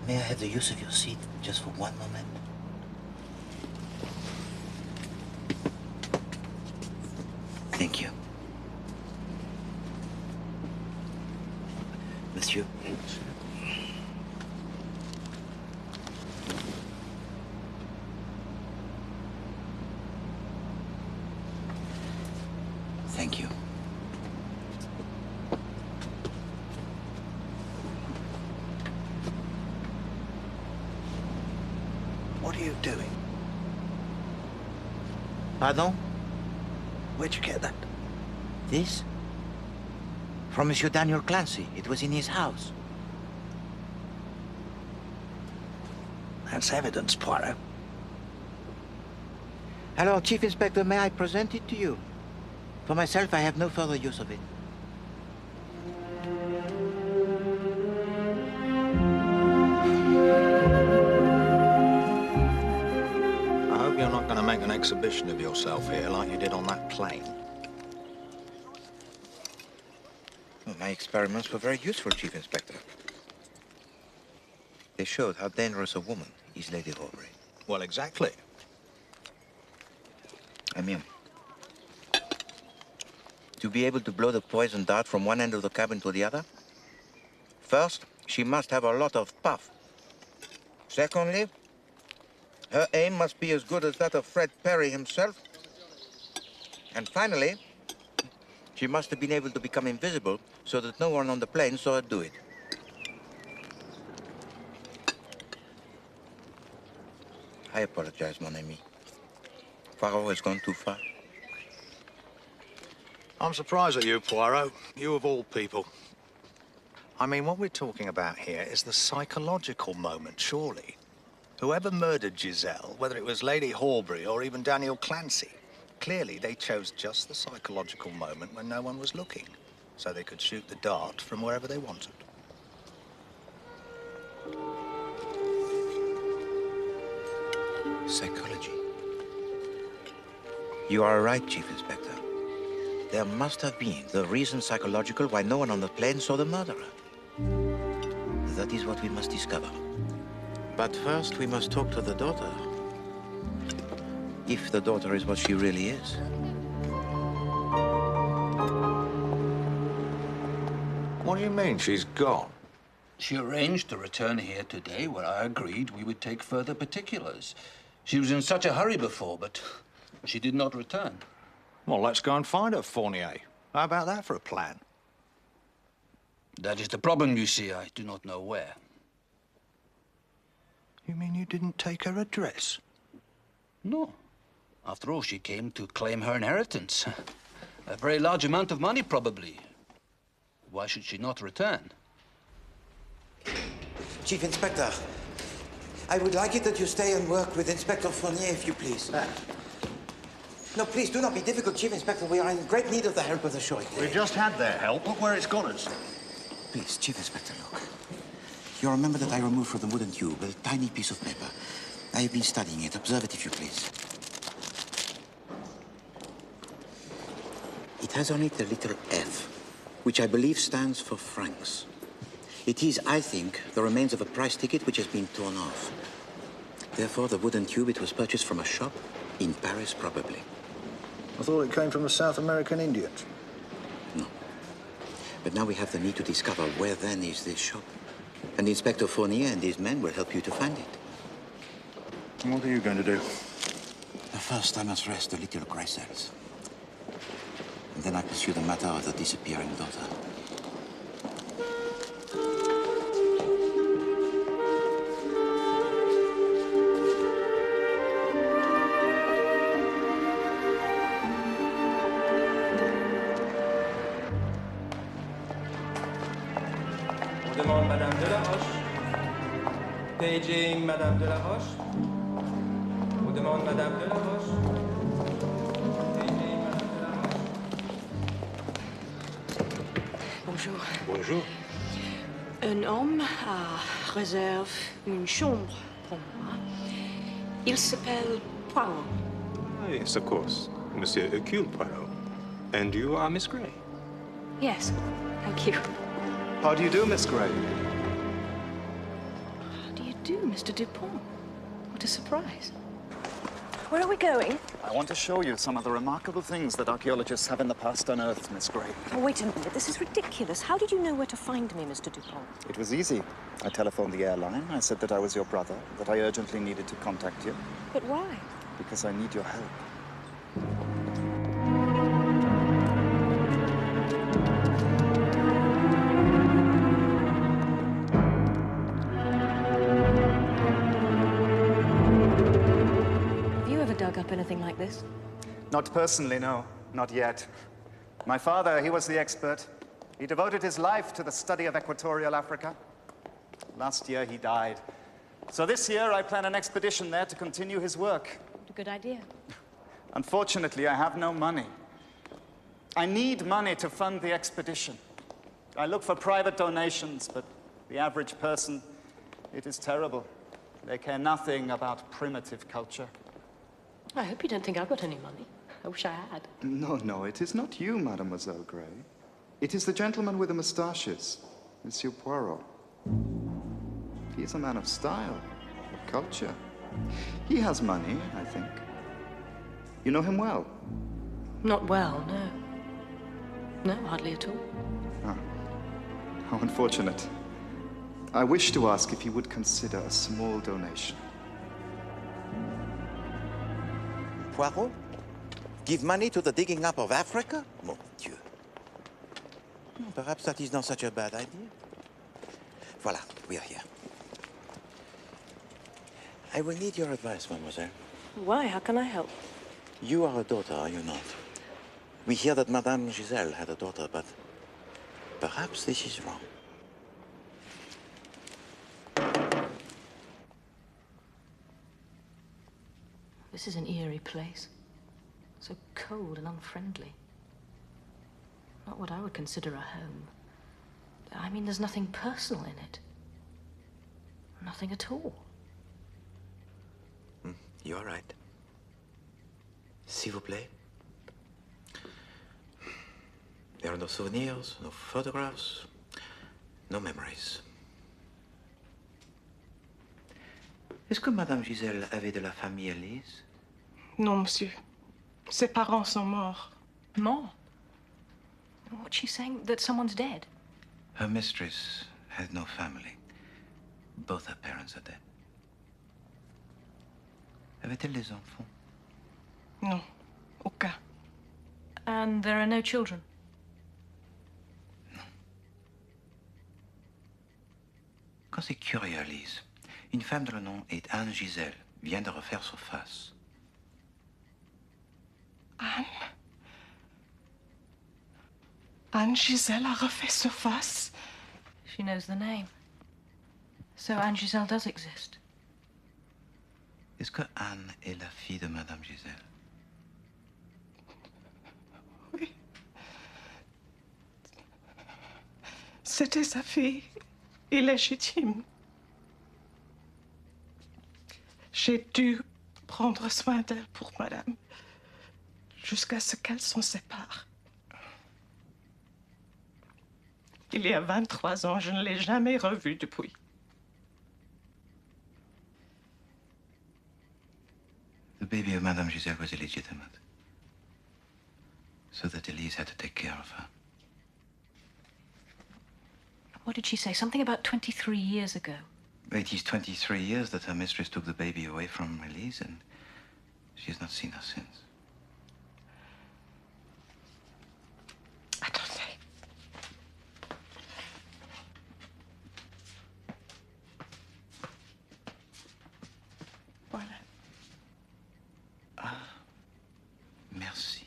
may I have the use of your seat just for one moment? Thank you. Monsieur. Thank you. What are you doing? Pardon? Where'd you get that? This? From Monsieur Daniel Clancy. It was in his house. That's evidence, Poirot. Alors, Chief Inspector, may I present it to you? For myself, I have no further use of it. I hope you're not going to make an exhibition of yourself here like you did on that plane. Well, my experiments were very useful, Chief Inspector. They showed how dangerous a woman is Lady Aubrey. Well, exactly. I mean, to be able to blow the poison dart from one end of the cabin to the other, first, she must have a lot of puff. Secondly, her aim must be as good as that of Fred Perry himself. And finally, she must have been able to become invisible so that no one on the plane saw her do it. I apologize, mon ami. Poirot has gone too far. I'm surprised at you, Poirot. You of all people. I mean, what we're talking about here is the psychological moment, surely. Whoever murdered Giselle, whether it was Lady Horbury or even Daniel Clancy, clearly they chose just the psychological moment when no one was looking, so they could shoot the dart from wherever they wanted. Psychology. You are right, Chief Inspector. There must have been the reason psychological why no one on the plane saw the murderer. That is what we must discover. But first, we must talk to the daughter. If the daughter is what she really is. What do you mean, she's gone? She arranged to return here today, where I agreed we would take further particulars. She was in such a hurry before, but she did not return. Well, let's go and find her, Fournier. How about that for a plan? That is the problem, you see. I do not know where. You mean you didn't take her address? No. After all, she came to claim her inheritance. A very large amount of money, probably. Why should she not return? Chief Inspector, I would like it that you stay and work with Inspector Fournier, if you please. No, please, do not be difficult, Chief Inspector. We are in great need of the help of the show. We just had their help. Look where it's got us. Please, Chief Inspector, look. You remember that I removed from the wooden tube a tiny piece of paper. I have been studying it. Observe it, if you please. It has on it a little F, which I believe stands for francs. It is, I think, the remains of a price ticket which has been torn off. Therefore, the wooden tube, it was purchased from a shop in Paris, probably. I thought it came from the South American Indians. No. But now we have the need to discover where then is this shop. And Inspector Fournier and his men will help you to find it. What are you going to do? First, I must rest the little grey cells. And then I pursue the matter of the disappearing daughter. Demande Madame de la Roche. Paging Madame de la Roche. On demande Madame de la Roche. Paging Madame de la Roche. Bonjour. Bonjour. Un homme réserve une chambre pour moi. Il s'appelle Poirot. Yes, of course. Monsieur Hercule Poirot. And you are Miss Gray. Yes, thank you. How do you do, Miss Gray? Mr. Dupont. What a surprise. Where are we going? I want to show you some of the remarkable things that archaeologists have in the past unearthed, Miss Gray. Oh, wait a minute. This is ridiculous. How did you know where to find me, Mr. Dupont? It was easy. I telephoned the airline. I said that I was your brother, that I urgently needed to contact you. But why? Because I need your help. Dug up anything like this? Not personally, no. Not yet. My father, he was the expert. He devoted his life to the study of equatorial Africa. Last year, he died. So this year, I plan an expedition there to continue his work. A good idea. Unfortunately, I have no money. I need money to fund the expedition. I look for private donations, but the average person, it is terrible. They care nothing about primitive culture. I hope you don't think I've got any money. I wish I had. No, it is not you, Mademoiselle Gray. It is the gentleman with the moustaches, Monsieur Poirot. He is a man of style, of culture. He has money, I think. You know him well? Not well, no. No, hardly at all. Ah, how unfortunate. I wish to ask if he would consider a small donation. Poirot? Give money to the digging up of Africa? Mon Dieu. Perhaps that is not such a bad idea. Voilà, we are here. I will need your advice, mademoiselle. Why? How can I help? You are a daughter, are you not? We hear that Madame Giselle had a daughter, but perhaps this is wrong. This is an eerie place. So cold and unfriendly. Not what I would consider a home. I mean, there's nothing personal in it. Nothing at all. You're right. S'il vous plaît. There are no souvenirs, no photographs, no memories. Est-ce que Madame Giselle avait de la famille, Elise? Non, monsieur. Ses parents sont morts. Morts? What's she saying? That someone's dead? Her mistress had no family. Both her parents are dead. Avait-elle des enfants? Non, aucun. And there are no children? Non. Quand c'est curieux, Elise. Une femme dont le nom est Anne Giselle vient de refaire surface. Anne? Anne Giselle a refait surface? She knows the name. So Anne Giselle does exist. Est-ce que Anne est la fille de Madame Giselle? Oui. C'était sa fille illégitime. J'ai dû prendre soin d'elle pour madame, jusqu'à ce qu'elle s'en sépare. Il y a 23 ans, je ne l'ai jamais revue depuis. The baby of Madame Giselle was illegitimate, so that Elise had to take care of her. What did she say? Something about 23 years ago. It is 23 years that her mistress took the baby away from Elise, and she has not seen her since. Attendez. Voilà. Ah, merci.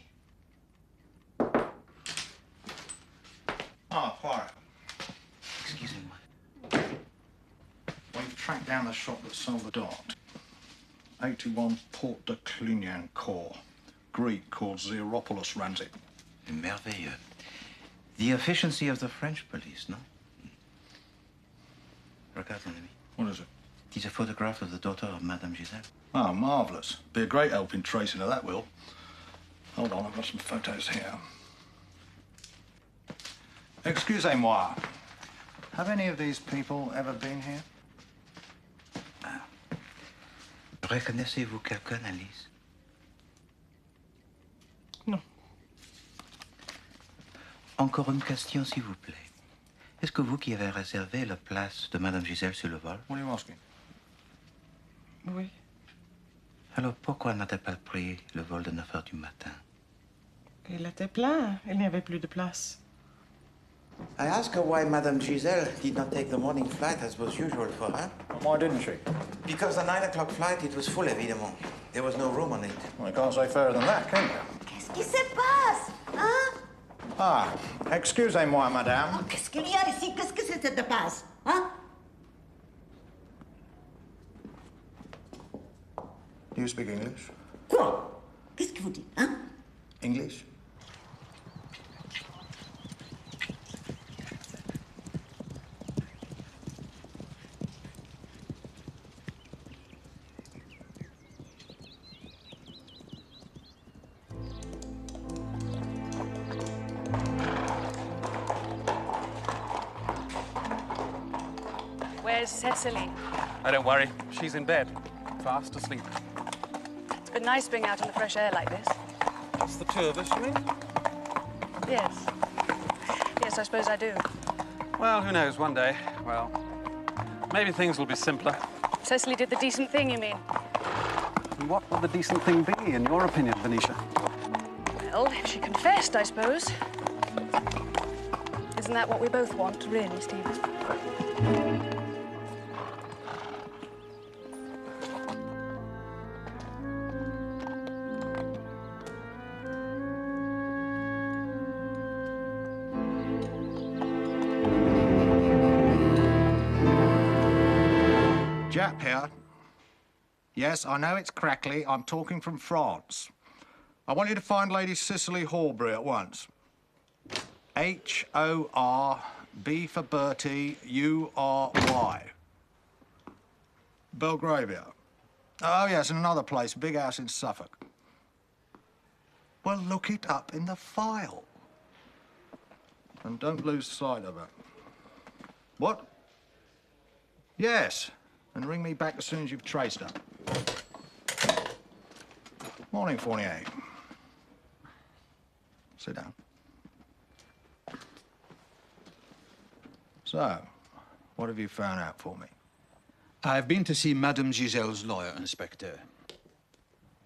Ah, Poirot. Excusez-moi. We've tracked down the shop that sold the dot. 81 Port de Clignancourt. Greek called Xeropoulos runs it. Merveilleux. The efficiency of the French police, no? Regarde, mon ami. What is it? It is a photograph of the daughter of Madame Giselle. Oh, marvellous. Be a great help in tracing her, that will. Hold on, I've got some photos here. Excusez-moi. Have any of these people ever been here? Reconnaissez-vous quelqu'un, Alice? Non. Encore une question, s'il vous plaît. Est-ce que vous qui avez réservé la place de Madame Gisèle sur le vol? What are you asking? Oui. Alors pourquoi n'a-t-elle pas pris le vol de 9 heures du matin? Il était plein. Il n'y avait plus de place. I asked her why Madame Gisèle did not take the morning flight as was usual for her. Why didn't she? Because the 9 o'clock flight, it was full, évidemment. There was no room on it. Well, you can't say fairer than that, can you? Qu'est-ce qui se passe, hein? Ah, excusez-moi, madame. Oh, qu'est-ce qu'il y a ici? Qu'est-ce que ça te passe, hein? Do you speak English? Quoi? Qu'est-ce que vous dites, hein? English? Where's Cecily? Oh, don't worry. She's in bed, fast asleep. It's been nice being out in the fresh air like this. Just the two of us, you mean? Yes. Yes, I suppose I do. Well, who knows, one day, well, maybe things will be simpler. Cecily did the decent thing, you mean? And what would the decent thing be, in your opinion, Venetia? Well, if she confessed, I suppose. Isn't that what we both want, really, Stephen? Jap here. Yes, I know it's crackly. I'm talking from France. I want you to find Lady Cicely Horbury at once. H-O-R-B for Bertie, U-R-Y. Belgravia. Oh, yes, and another place, big house in Suffolk. Well, look it up in the file. And don't lose sight of it. What? Yes. And ring me back as soon as you've traced her. Morning, Fournier. Sit down. So, what have you found out for me? I've been to see Madame Gisèle's lawyer, Inspector.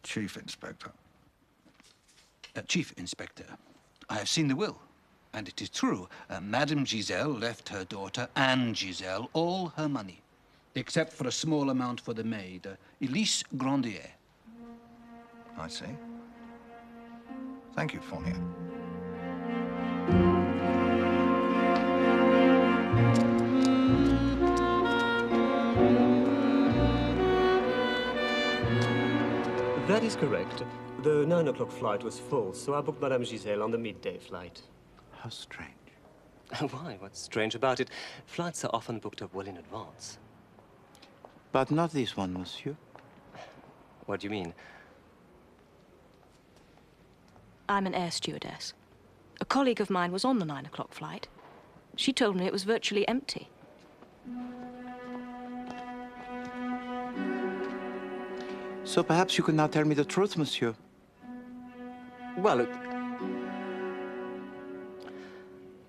Chief Inspector? Chief Inspector. I have seen the will, and it is true. Madame Gisèle left her daughter, Anne Gisèle, all her money, except for a small amount for the maid, Elise Grandier. I see. Thank you, Fournier. That is correct. The 9 o'clock flight was full, so I booked Madame Gisèle on the midday flight. How strange. Why? What's strange about it? Flights are often booked up well in advance. But not this one, monsieur. What do you mean? I'm an air stewardess. A colleague of mine was on the 9 o'clock flight. She told me it was virtually empty. So perhaps you could now tell me the truth, monsieur. Well,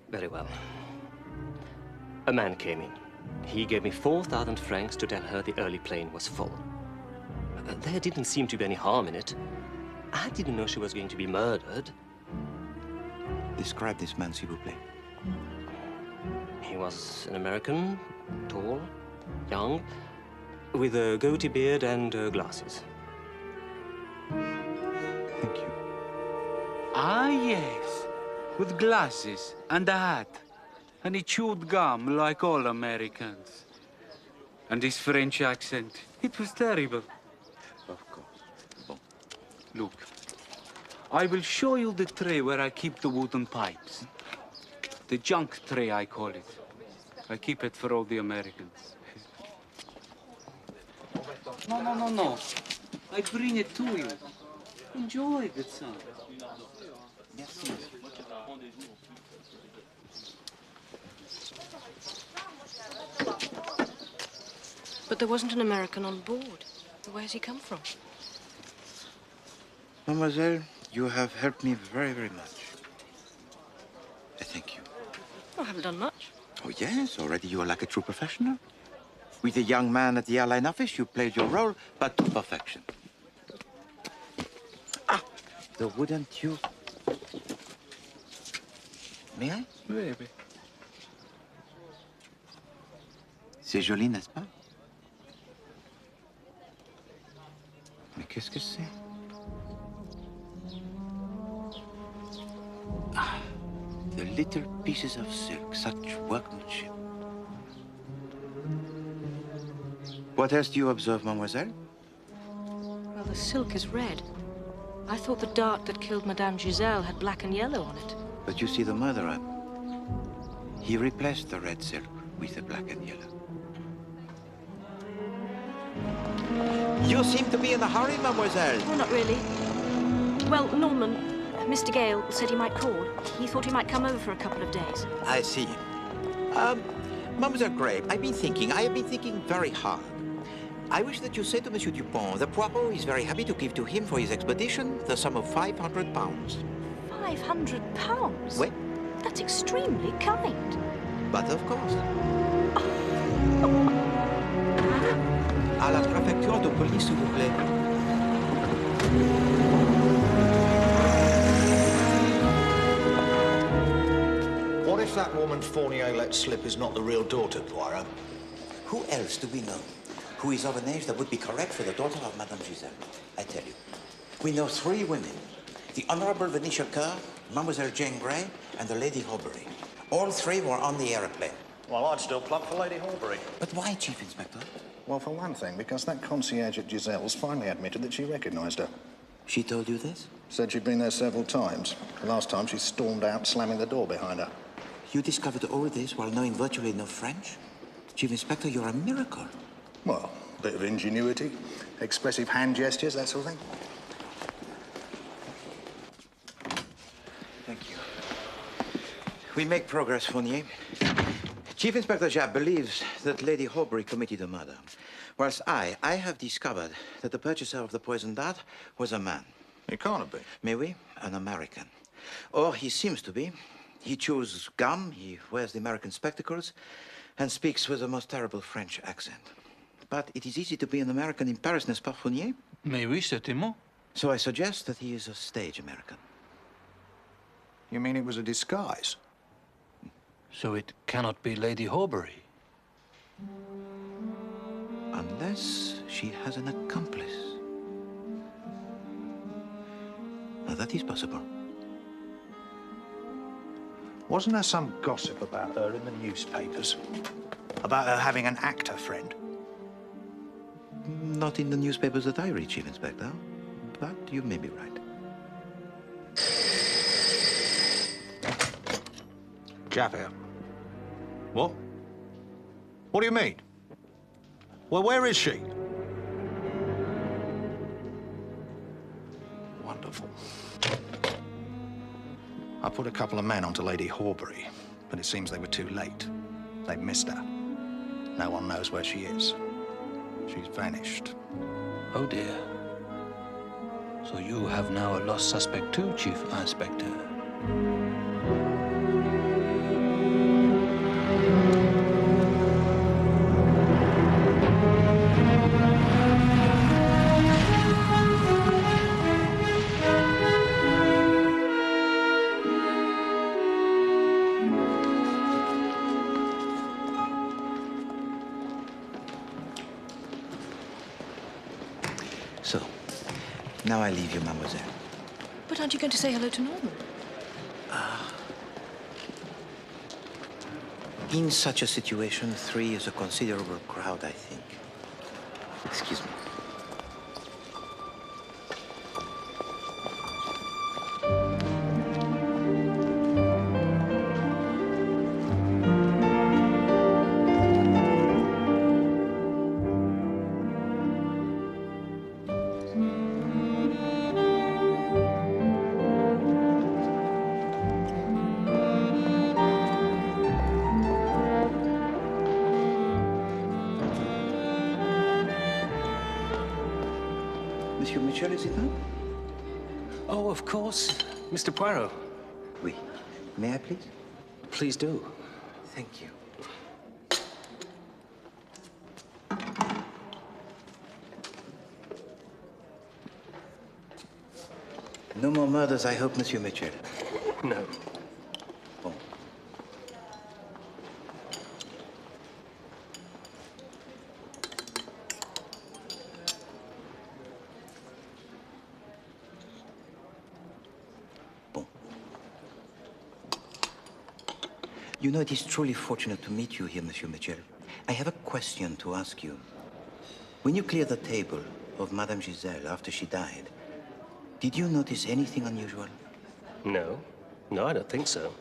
very well. A man came in. He gave me 4,000 francs to tell her the early plane was full. There didn't seem to be any harm in it. I didn't know she was going to be murdered. Describe this man, s'il vous plaît. He was an American, tall, young, with a goatee beard and glasses. Thank you. Ah, yes. With glasses and a hat. And he chewed gum like all Americans. And his French accent. It was terrible. Of course. Bon. Look. I will show you the tray where I keep the wooden pipes. The junk tray, I call it. I keep it for all the Americans. No. I bring it to you. Enjoy, good son. Merci. But there wasn't an American on board. Where's he come from? Mademoiselle, you have helped me very, very much. I thank you. I haven't done much. Oh, yes, already you are like a true professional. With the young man at the airline office, you played your role, but to perfection. Ah, the wooden tube. May I? Oui, oui. C'est joli, n'est-ce pas? Mais qu'est-ce que c'est? Ah, the little pieces of silk, such workmanship. What else do you observe, mademoiselle? Well, the silk is red. I thought the dart that killed Madame Giselle had black and yellow on it. But you see, the murderer, he replaced the red silk with the black and yellow. You seem to be in a hurry, mademoiselle. Oh, not really. Well, Norman, Mr. Gale said he might call. He thought he might come over for a couple of days. I see. Mademoiselle Gray, I have been thinking very hard. I wish that you say to Monsieur Dupont that Poirot is very happy to give to him for his expedition the sum of £500. £500? Oui. That's extremely kind. But of course. À la préfecture de police, s'il vous plaît. What if that woman Fournier let slip is not the real daughter, Poirot? Who else do we know who is of an age that would be correct for the daughter of Madame Giselle? I tell you. We know 3 women. The Honorable Venetia Kerr, Mademoiselle Jane Grey, and the Lady Horbury. All 3 were on the aeroplane. Well, I'd still plug for Lady Horbury. But why, Chief Inspector? Well, for one thing, because that concierge at Giselle's finally admitted that she recognised her. She told you this? Said she'd been there several times. The last time she stormed out, slamming the door behind her. You discovered all this while knowing virtually no French? Chief Inspector, you're a miracle. Well, a bit of ingenuity, expressive hand gestures, that sort of thing. Thank you. We make progress, Fournier. Chief Inspector Japp believes that Lady Horbury committed a murder, whilst I have discovered that the purchaser of the poisoned dart was a man. It can't be. Mais oui, an American. Or he seems to be. He chews gum, he wears the American spectacles, and speaks with the most terrible French accent. But it is easy to be an American in Paris, n'est-ce pas, Fournier? Mais oui, certainement. So I suggest that he is a stage American. You mean it was a disguise? So it cannot be Lady Horbury? Unless she has an accomplice. Now, that is possible. Wasn't there some gossip about her in the newspapers? About her having an actor friend? Not in the newspapers that I read, Chief Inspector. But you may be right. Japp here. What? What do you mean? Well, where is she? Wonderful. I put a couple of men onto Lady Horbury, but it seems they were too late. They missed her. No one knows where she is. She's vanished. Oh, dear. So you have now a lost suspect too, Chief Inspector. So, now I leave you, mademoiselle. But aren't you going to say hello to Norman? In such a situation, 3 is a considerable crowd, I think. Excuse me. Monsieur Mitchell, is it not? Oh, of course. Mr. Poirot. Oui. May I, please? Please do. Thank you. No more murders, I hope, Monsieur Mitchell. No. Bon. Bon. You know, it is truly fortunate to meet you here, Monsieur Mitchell. I have a question to ask you. When you cleared the table of Madame Giselle after she died, did you notice anything unusual? No. No, I don't think so.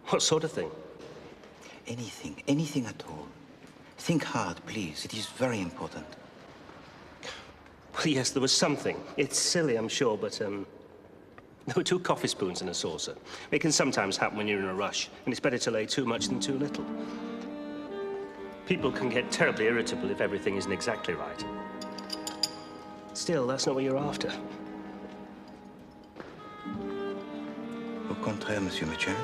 What sort of thing? Anything. Anything at all. Think hard, please. It is very important. Well, yes, there was something. It's silly, I'm sure, but, there were 2 coffee spoons in a saucer. It can sometimes happen when you're in a rush, and it's better to lay too much than too little. People can get terribly irritable if everything isn't exactly right. Still, that's not what you're after. Au contraire, Monsieur Mitchell.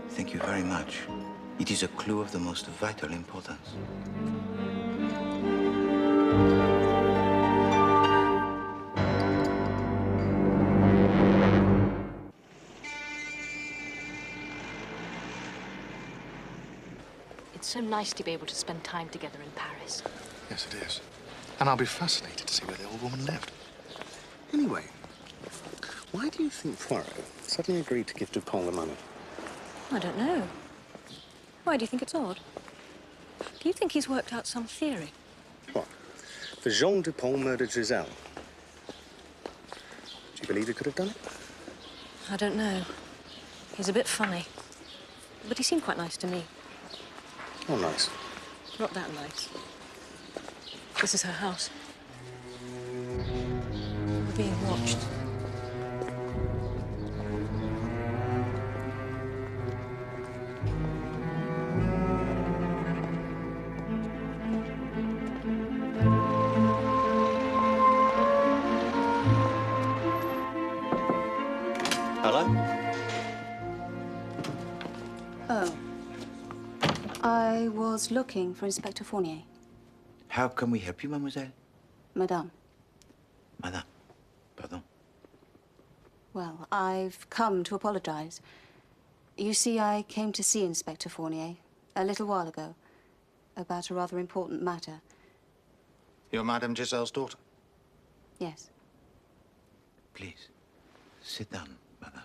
Thank you very much. It is a clue of the most vital importance. It's so nice to be able to spend time together in Paris. Yes, it is. And I'll be fascinated to see where the old woman lived. Anyway, why do you think Poirot suddenly agreed to give Dupont the money? I don't know. Why do you think it's odd? Do you think he's worked out some theory? What? For Jean Dupont murdered Giselle. Do you believe he could have done it? I don't know. He's a bit funny. But he seemed quite nice to me. Oh, nice. Not that nice. This is her house. We're being watched. Hello? Oh. I was looking for Inspector Fournier. How can we help you, mademoiselle? Madame. Madame. Pardon. Well, I've come to apologize. You see, I came to see Inspector Fournier a little while ago about a rather important matter. You're Madame Giselle's daughter? Yes. Please, sit down, madame.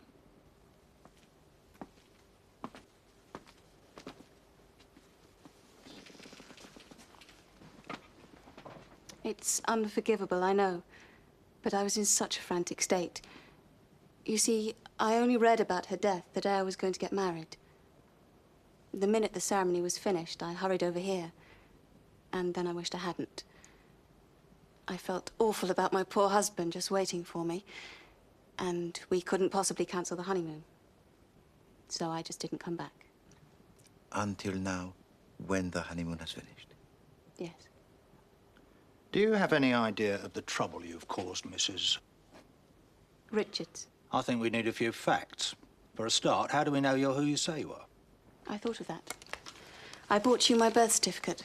It's unforgivable, I know, but I was in such a frantic state. You see, I only read about her death the day I was going to get married. The minute the ceremony was finished, I hurried over here, and then I wished I hadn't. I felt awful about my poor husband just waiting for me, and we couldn't possibly cancel the honeymoon. So I just didn't come back. Until now, when the honeymoon has finished. Yes. Do you have any idea of the trouble you've caused, Mrs. Richards. I think we need a few facts. For a start, how do we know you're who you say you are? I thought of that. I bought you my birth certificate.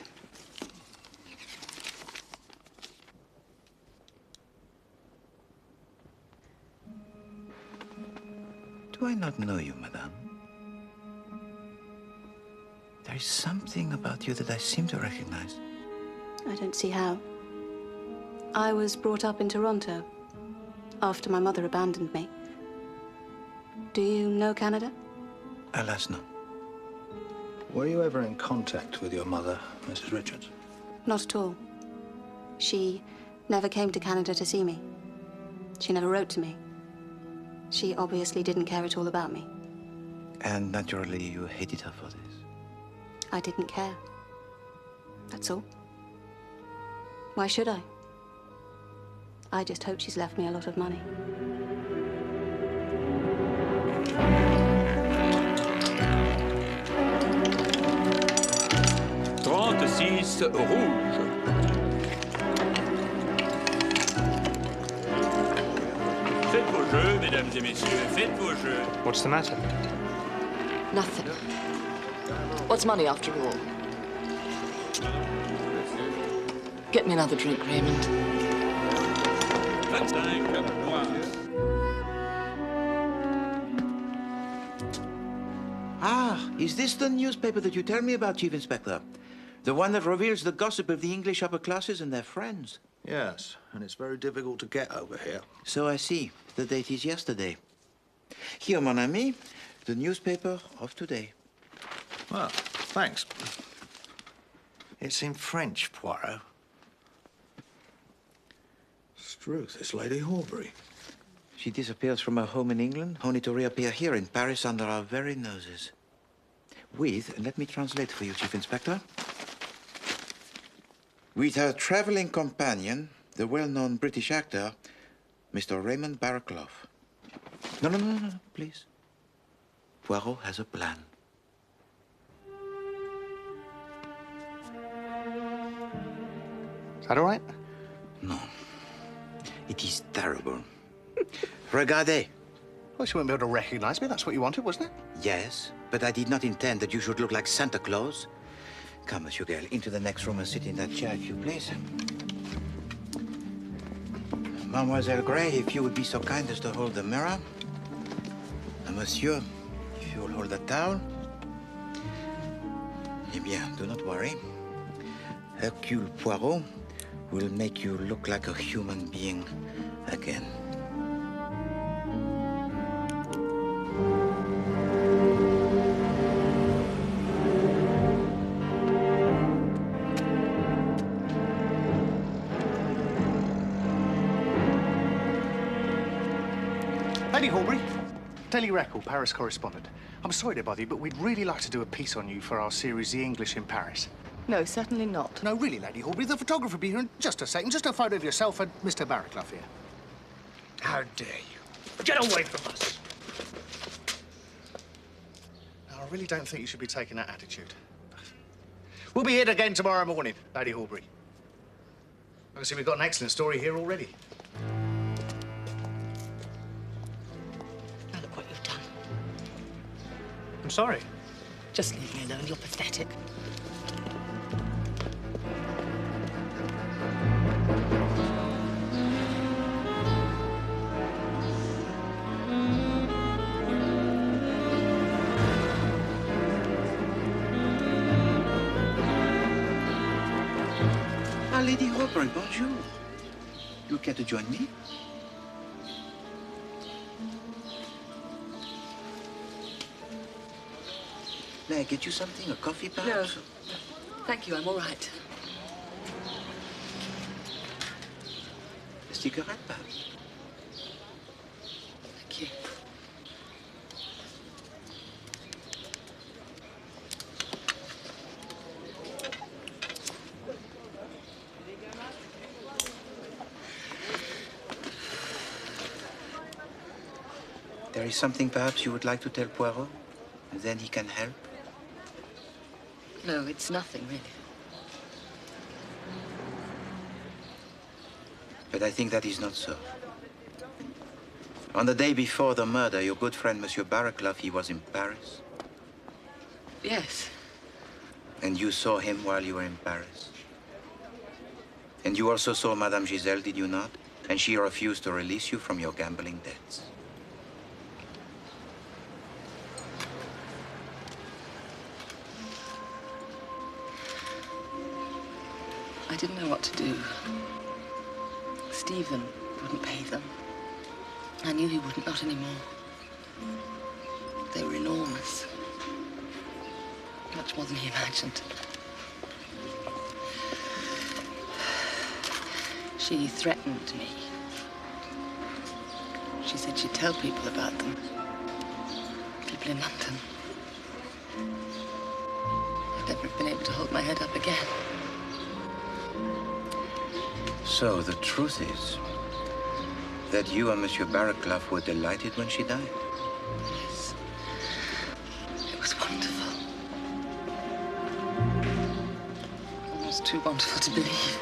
Do I not know you, madame? There is something about you that I seem to recognize. I don't see how. I was brought up in Toronto after my mother abandoned me. Do you know Canada? Alas, no. Were you ever in contact with your mother, Mrs. Richards? Not at all. She never came to Canada to see me. She never wrote to me. She obviously didn't care at all about me. And naturally, you hated her for this. I didn't care. That's all. Why should I? I just hope she's left me a lot of money. €36 rouge. jeux, mesdames et messieurs. Faites vos jeux. What's the matter? Nothing. What's money after all? Get me another drink, Raymond. Ah, is this the newspaper that you tell me about, Chief Inspector? The one that reveals the gossip of the English upper classes and their friends? Yes, and it's very difficult to get over here. So I see. The date is yesterday. Here, mon ami, the newspaper of today. Well, thanks. It's in French, Poirot. Struth, it's Lady Horbury. She disappears from her home in England, only to reappear here in Paris under our very noses. With, and let me translate for you, Chief Inspector, with her traveling companion, the well-known British actor, Mr. Raymond Barraclough. No, please. Poirot has a plan. Is that all right? No. It is terrible. Regardez. Well, she won't be able to recognize me. That's what you wanted, wasn't it? Yes, but I did not intend that you should look like Santa Claus. Come, Monsieur Gale, into the next room and sit in that chair, if you please. Mademoiselle Gray, if you would be so kind as to hold the mirror. And Monsieur, if you will hold the towel. Eh bien, do not worry. Hercule Poirot will make you look like a human being again. Lady Horbury, Daily Record, Paris correspondent. I'm sorry to bother you, but we'd really like to do a piece on you for our series, The English in Paris. No, certainly not. No, really, Lady Horbury, the photographer will be here in just a second. Just a photo of yourself and Mr. Barraclough here. How dare you? Get away from us! Now, I really don't think you should be taking that attitude. We'll be here again tomorrow morning, Lady Horbury. I can see we've got an excellent story here already. Now look what you've done. I'm sorry. Just leave me alone. You're pathetic. Lady Horbury, bonjour. You care to join me? May I get you something? A coffee, perhaps? No. Thank you, I'm all right. A cigarette, perhaps? Thank you. There is something perhaps you would like to tell Poirot? And then he can help? No, it's nothing, really. But I think that is not so. On the day before the murder, your good friend, Monsieur Barraclough, he was in Paris. Yes. And you saw him while you were in Paris. And you also saw Madame Giselle, did you not? And she refused to release you from your gambling debts. I didn't know what to do. Stiven wouldn't pay them. I knew he wouldn't, not anymore. They were enormous. Much more than he imagined. She threatened me. She said she'd tell people about them. People in London. I'd never have been able to hold my head up again. So the truth is that you and Monsieur Barraclough were delighted when she died? Yes. It was wonderful. Almost too wonderful to believe.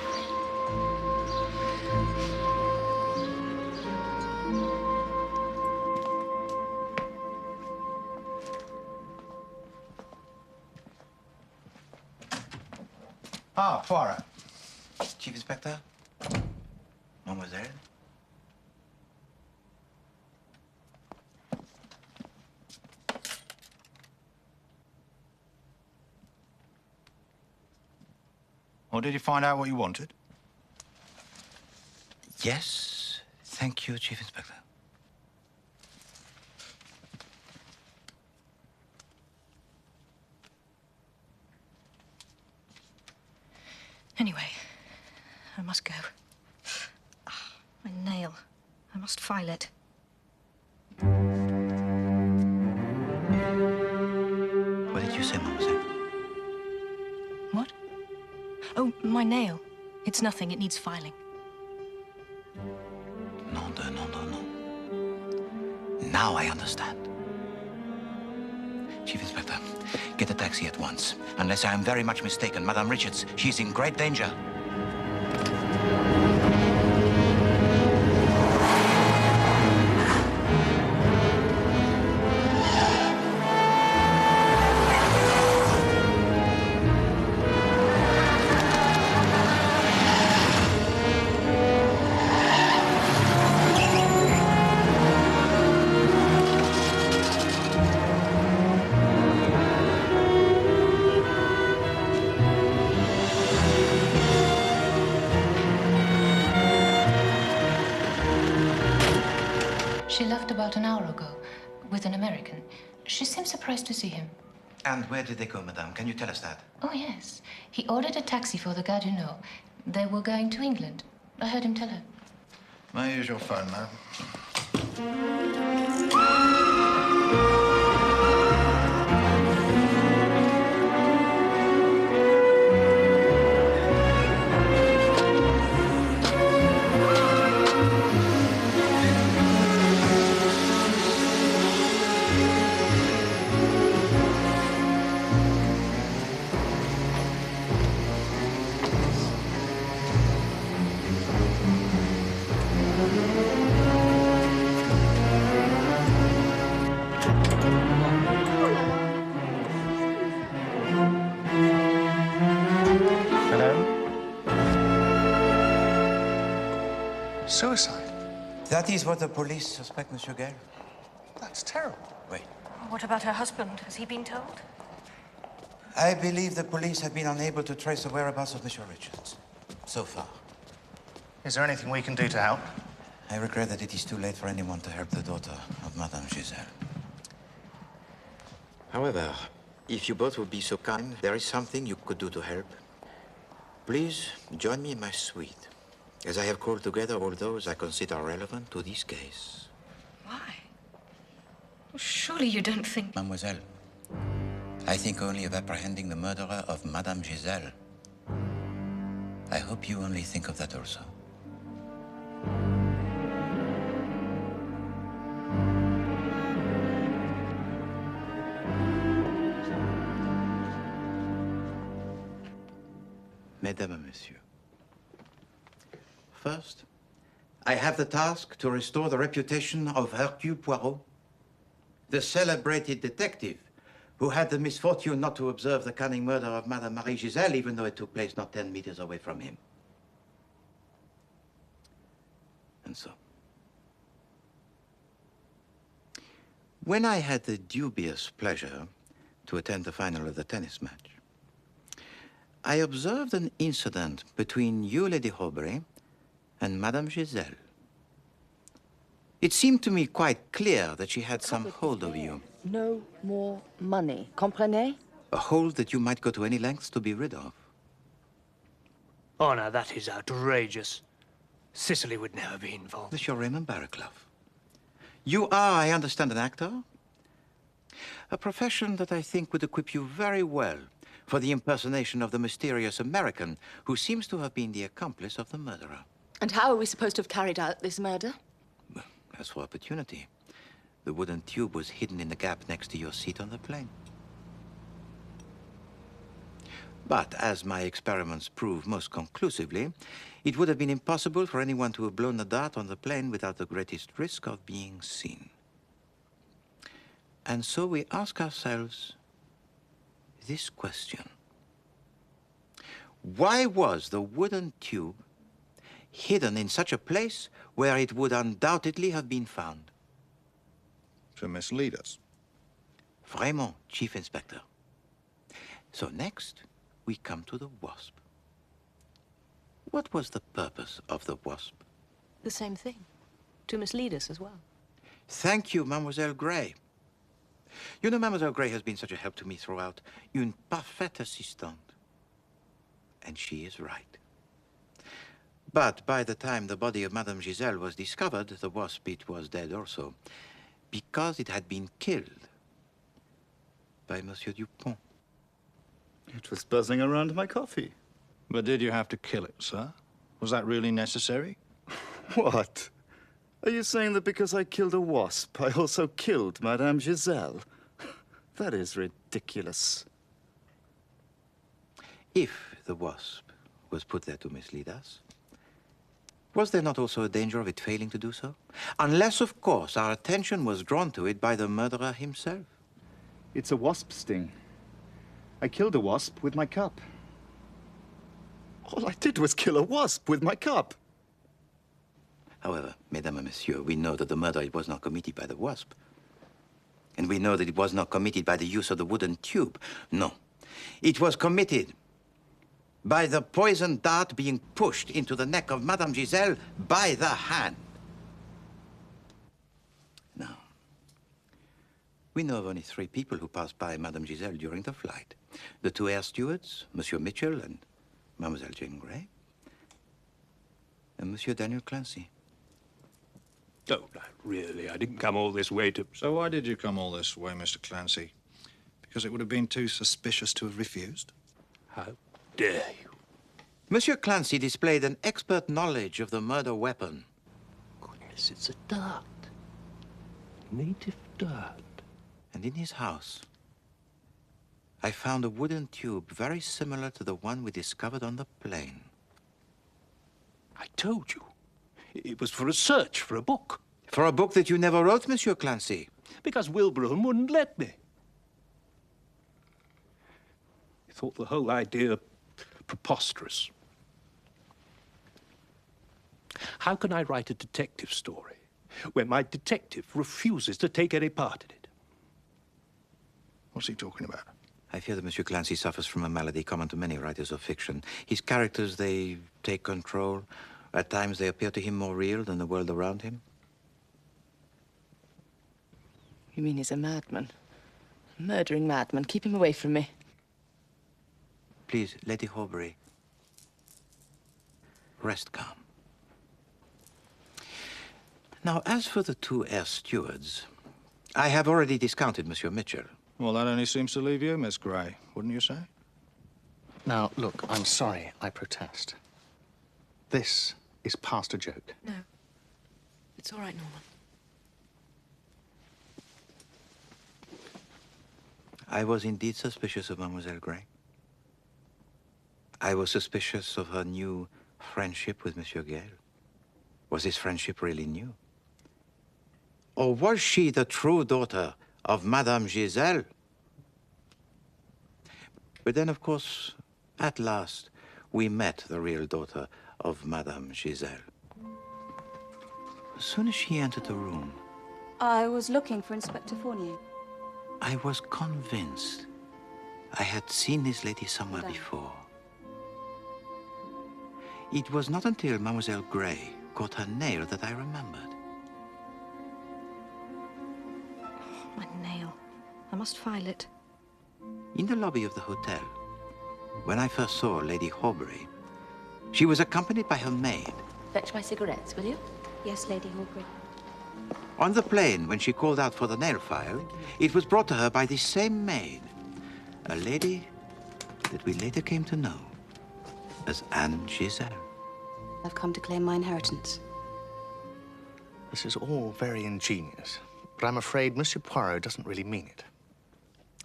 Poirot. Chief Inspector? Mademoiselle? Or did you find out what you wanted? Yes. Thank you, Chief Inspector. Anyway, I must go. Ah, my nail. I must file it. What did you say, mademoiselle? What? Oh, my nail. It's nothing. It needs filing. No. Now I understand. Chief Inspector, get a taxi at once. Unless I am very much mistaken, Madame Richards, she's in great danger. She left about an hour ago with an American. She seemed surprised to see him. And where did they go, madame? Can you tell us that? Oh, yes. He ordered a taxi for the Gare du Nord. They were going to England. I heard him tell her. May I use your phone, ma'am? Suicide? That is what the police suspect, Monsieur Gale. That's terrible. Wait. What about her husband? Has he been told? I believe the police have been unable to trace the whereabouts of Monsieur Richards. So far. Is there anything we can do to help? I regret that it is too late for anyone to help the daughter of Madame Giselle. However, if you both would be so kind, there is something you could do to help. Please join me in my suite, as I have called together all those I consider relevant to this case. Why? Well, surely you don't think... Mademoiselle, I think only of apprehending the murderer of Madame Giselle. I hope you only think of that also. Mesdames et Messieurs. First, I have the task to restore the reputation of Hercule Poirot, the celebrated detective who had the misfortune not to observe the cunning murder of Madame Marie Giselle, even though it took place not 10 meters away from him. And so, when I had the dubious pleasure to attend the final of the tennis match, I observed an incident between you, Lady Horbury, and Madame Giselle. It seemed to me quite clear that she had some hold over you. No more money, comprenez? A hold that you might go to any lengths to be rid of. Oh, now, that is outrageous. Cicely would never be involved. Monsieur Raymond Barraclough. You are, I understand, an actor? A profession that I think would equip you very well for the impersonation of the mysterious American who seems to have been the accomplice of the murderer. And how are we supposed to have carried out this murder? As for opportunity, the wooden tube was hidden in the gap next to your seat on the plane. But as my experiments prove most conclusively, it would have been impossible for anyone to have blown the dart on the plane without the greatest risk of being seen. And so we ask ourselves this question. Why was the wooden tube hidden in such a place where it would undoubtedly have been found? To mislead us. Vraiment, Chief Inspector. So next, we come to the wasp. What was the purpose of the wasp? The same thing. To mislead us as well. Thank you, Mademoiselle Gray. You know, Mademoiselle Gray has been such a help to me throughout. Une parfaite assistante. And she is right. But by the time the body of Madame Giselle was discovered, the wasp, it was dead also, because it had been killed by Monsieur Dupont. It was buzzing around my coffee. But did you have to kill it, sir? Was that really necessary? What? Are you saying that because I killed a wasp, I also killed Madame Giselle? That is ridiculous. If the wasp was put there to mislead us, was there not also a danger of it failing to do so? Unless, of course, our attention was drawn to it by the murderer himself. It's a wasp sting. I killed a wasp with my cup. All I did was kill a wasp with my cup. However, Mesdames and Messieurs, we know that the murder was not committed by the wasp. And we know that it was not committed by the use of the wooden tube. No. It was committed by the poison dart being pushed into the neck of Madame Giselle by the hand. Now, we know of only 3 people who passed by Madame Giselle during the flight. The 2 air stewards, Monsieur Mitchell and Mademoiselle Jane Grey, and Monsieur Daniel Clancy. Oh, no, really, I didn't come all this way to... So why did you come all this way, Mr. Clancy? Because it would have been too suspicious to have refused? How dare you? Monsieur Clancy displayed an expert knowledge of the murder weapon. Goodness, it's a dart. Native dart. And in his house, I found a wooden tube very similar to the one we discovered on the plane. I told you. It was for a search for a book. For a book that you never wrote, Monsieur Clancy? Because Wilbraham wouldn't let me. He thought the whole idea preposterous. How can I write a detective story when my detective refuses to take any part in it? What's he talking about? I fear that Monsieur Clancy suffers from a malady common to many writers of fiction. His characters, they take control. At times, they appear to him more real than the world around him. You mean he's a madman? A murdering madman. Keep him away from me. Please, Lady Horbury, rest calm. Now, as for the 2 air stewards, I have already discounted Monsieur Mitchell. Well, that only seems to leave you, Miss Gray, wouldn't you say? Now, look, I'm sorry. I protest. This is past a joke. No. It's all right, Norman. I was indeed suspicious of Mademoiselle Gray. I was suspicious of her new friendship with Monsieur Gale. Was this friendship really new? Or was she the true daughter of Madame Giselle? But then, of course, at last, we met the real daughter of Madame Giselle. As soon as she entered the room, I was looking for Inspector Fournier. I was convinced I had seen this lady somewhere before. It was not until Mademoiselle Gray caught her nail that I remembered. Oh, my nail. I must file it. In the lobby of the hotel, when I first saw Lady Horbury, she was accompanied by her maid. Fetch my cigarettes, will you? Yes, Lady Horbury. On the plane, when she called out for the nail file, it was brought to her by the same maid, a lady that we later came to know as Anne Giselle. I've come to claim my inheritance. This is all very ingenious, but I'm afraid Monsieur Poirot doesn't really mean it.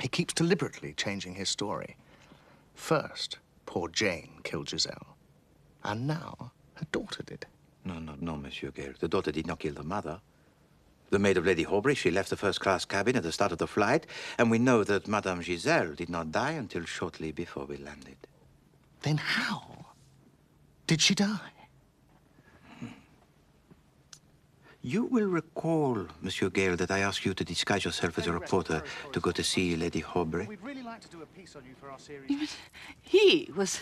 He keeps deliberately changing his story. First, poor Jane killed Giselle, and now her daughter did. No, Monsieur Gale. The daughter did not kill the mother. The maid of Lady Horbury, she left the first-class cabin at the start of the flight, and we know that Madame Giselle did not die until shortly before we landed. Then how did she die? You will recall, Monsieur Gale, that I asked you to disguise yourself as a reporter to go to see Lady Horbury. We'd really like to do a piece on you for our series. He was...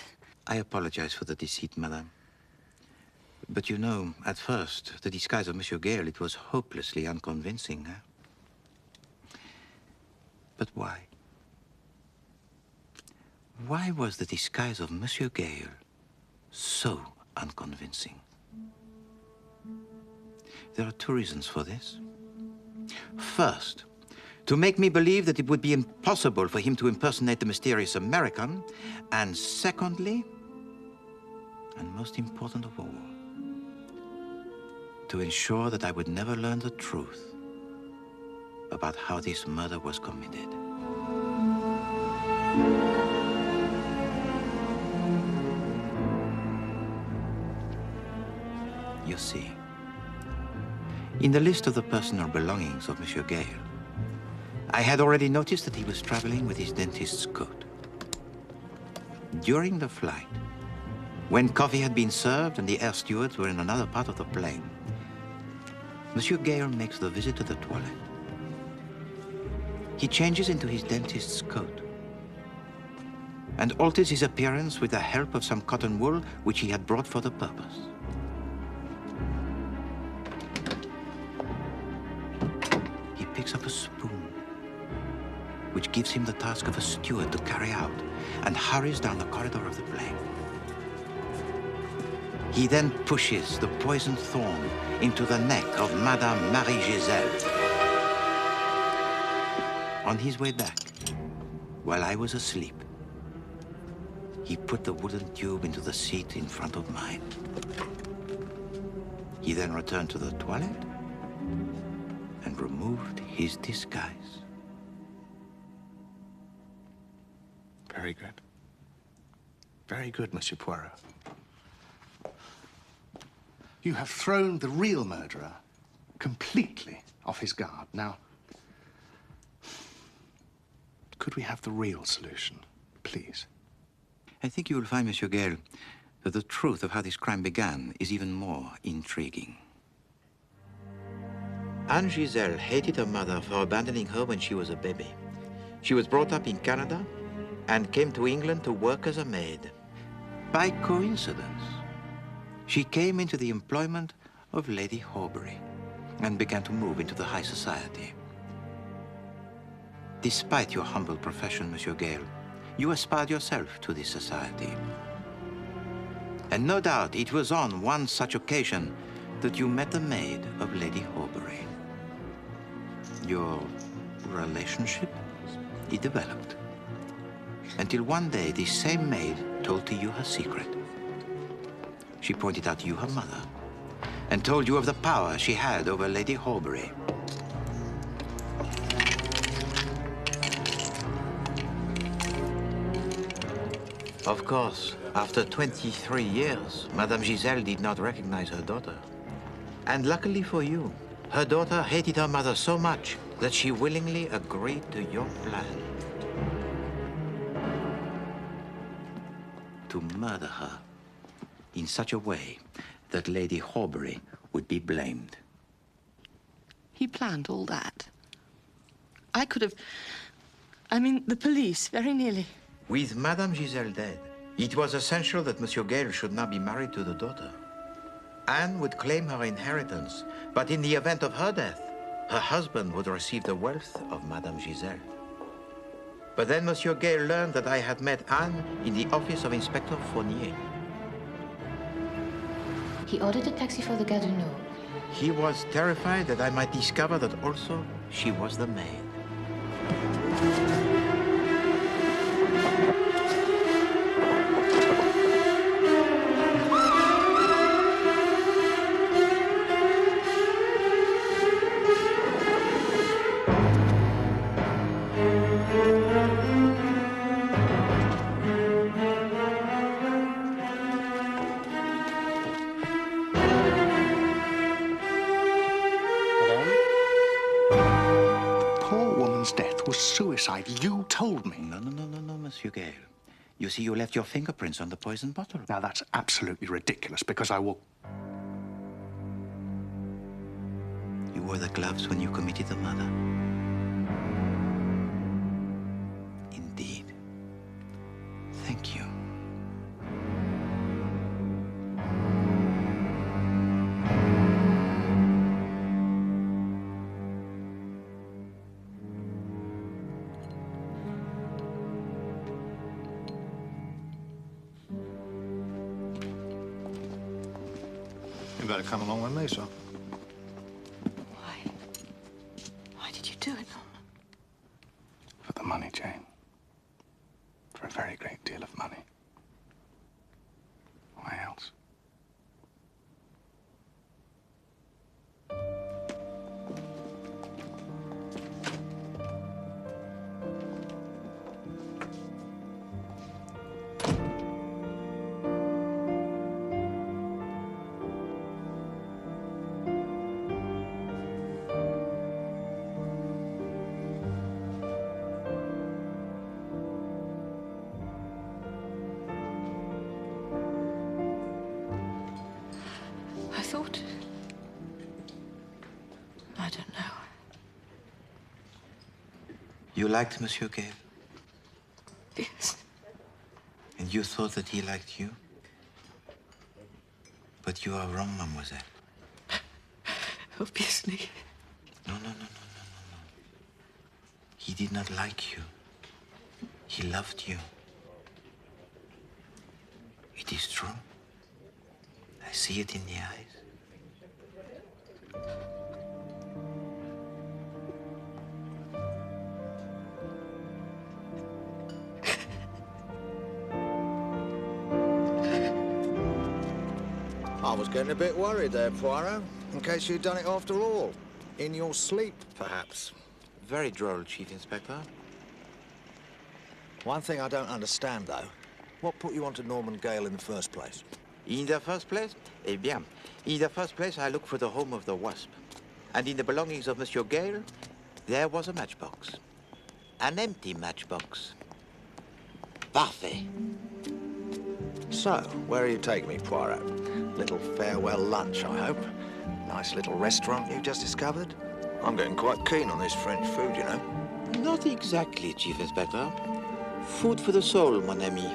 I apologize for the deceit, madame. But you know, at first, the disguise of Monsieur Gale, it was hopelessly unconvincing, huh? But why? Why was the disguise of Monsieur Gale so unconvincing? There are two reasons for this. First, to make me believe that it would be impossible for him to impersonate the mysterious American. And secondly, and most important of all, to ensure that I would never learn the truth about how this murder was committed. You see, in the list of the personal belongings of Monsieur Gale, I had already noticed that he was traveling with his dentist's coat. During the flight, when coffee had been served and the air stewards were in another part of the plane, Monsieur Gale makes the visit to the toilet. He changes into his dentist's coat and alters his appearance with the help of some cotton wool which he had brought for the purpose. He picks up a spoon, which gives him the task of a steward to carry out, and hurries down the corridor of the plane. He then pushes the poisoned thorn into the neck of Madame Marie Giselle. On his way back, while I was asleep, he put the wooden tube into the seat in front of mine. He then returned to the toilet and removed his disguise. Very good. Very good, Monsieur Poirot. You have thrown the real murderer completely off his guard. Now, could we have the real solution, please? I think you will find, Monsieur Gale, that the truth of how this crime began is even more intriguing. Anne Giselle hated her mother for abandoning her when she was a baby. She was brought up in Canada and came to England to work as a maid. By coincidence, she came into the employment of Lady Horbury and began to move into the high society. Despite your humble profession, Monsieur Gale, you aspired yourself to this society. And no doubt it was on one such occasion that you met the maid of Lady Horbury. Your relationship, it developed. Until one day, this same maid told to you her secret. She pointed out to you her mother and told you of the power she had over Lady Horbury. Of course, after 23 years, Madame Giselle did not recognize her daughter. And luckily for you, her daughter hated her mother so much that she willingly agreed to your plan. To murder her in such a way that Lady Horbury would be blamed. He planned all that. I could have... I mean, the police, very nearly. With Madame Giselle dead, it was essential that Monsieur Gale should not be married to the daughter. Anne would claim her inheritance, but in the event of her death, her husband would receive the wealth of Madame Giselle. But then Monsieur Gale learned that I had met Anne in the office of Inspector Fournier. He ordered a taxi for the Gare du Nord. He was terrified that I might discover that also she was the maid. Suicide. You told me. No, Monsieur Gale. You see, you left your fingerprints on the poison bottle. Now, that's absolutely ridiculous, because I will... You wore the gloves when you committed the murder. Indeed. Thank you. You better come along with me, son. Why did you do it, Norman? For the money, Jane. For a very great deal of money. Why else? I don't know. You liked Monsieur Gale? Yes. And you thought that he liked you? But you are wrong, mademoiselle. Obviously. No. He did not like you. He loved you. It is true. I see it in the eyes. I was getting a bit worried there, Poirot, in case you'd done it after all. In your sleep, perhaps. Very droll, Chief Inspector. One thing I don't understand, though. What put you onto Norman Gale in the first place? In the first place? Eh bien, in the first place, I looked for the home of the wasp. And in the belongings of Monsieur Gale, there was a matchbox. An empty matchbox. Parfait. So, where are you taking me, Poirot? Little farewell lunch, I hope. Nice little restaurant you've just discovered. I'm getting quite keen on this French food, you know. Not exactly, Chief Inspector. Food for the soul, mon ami.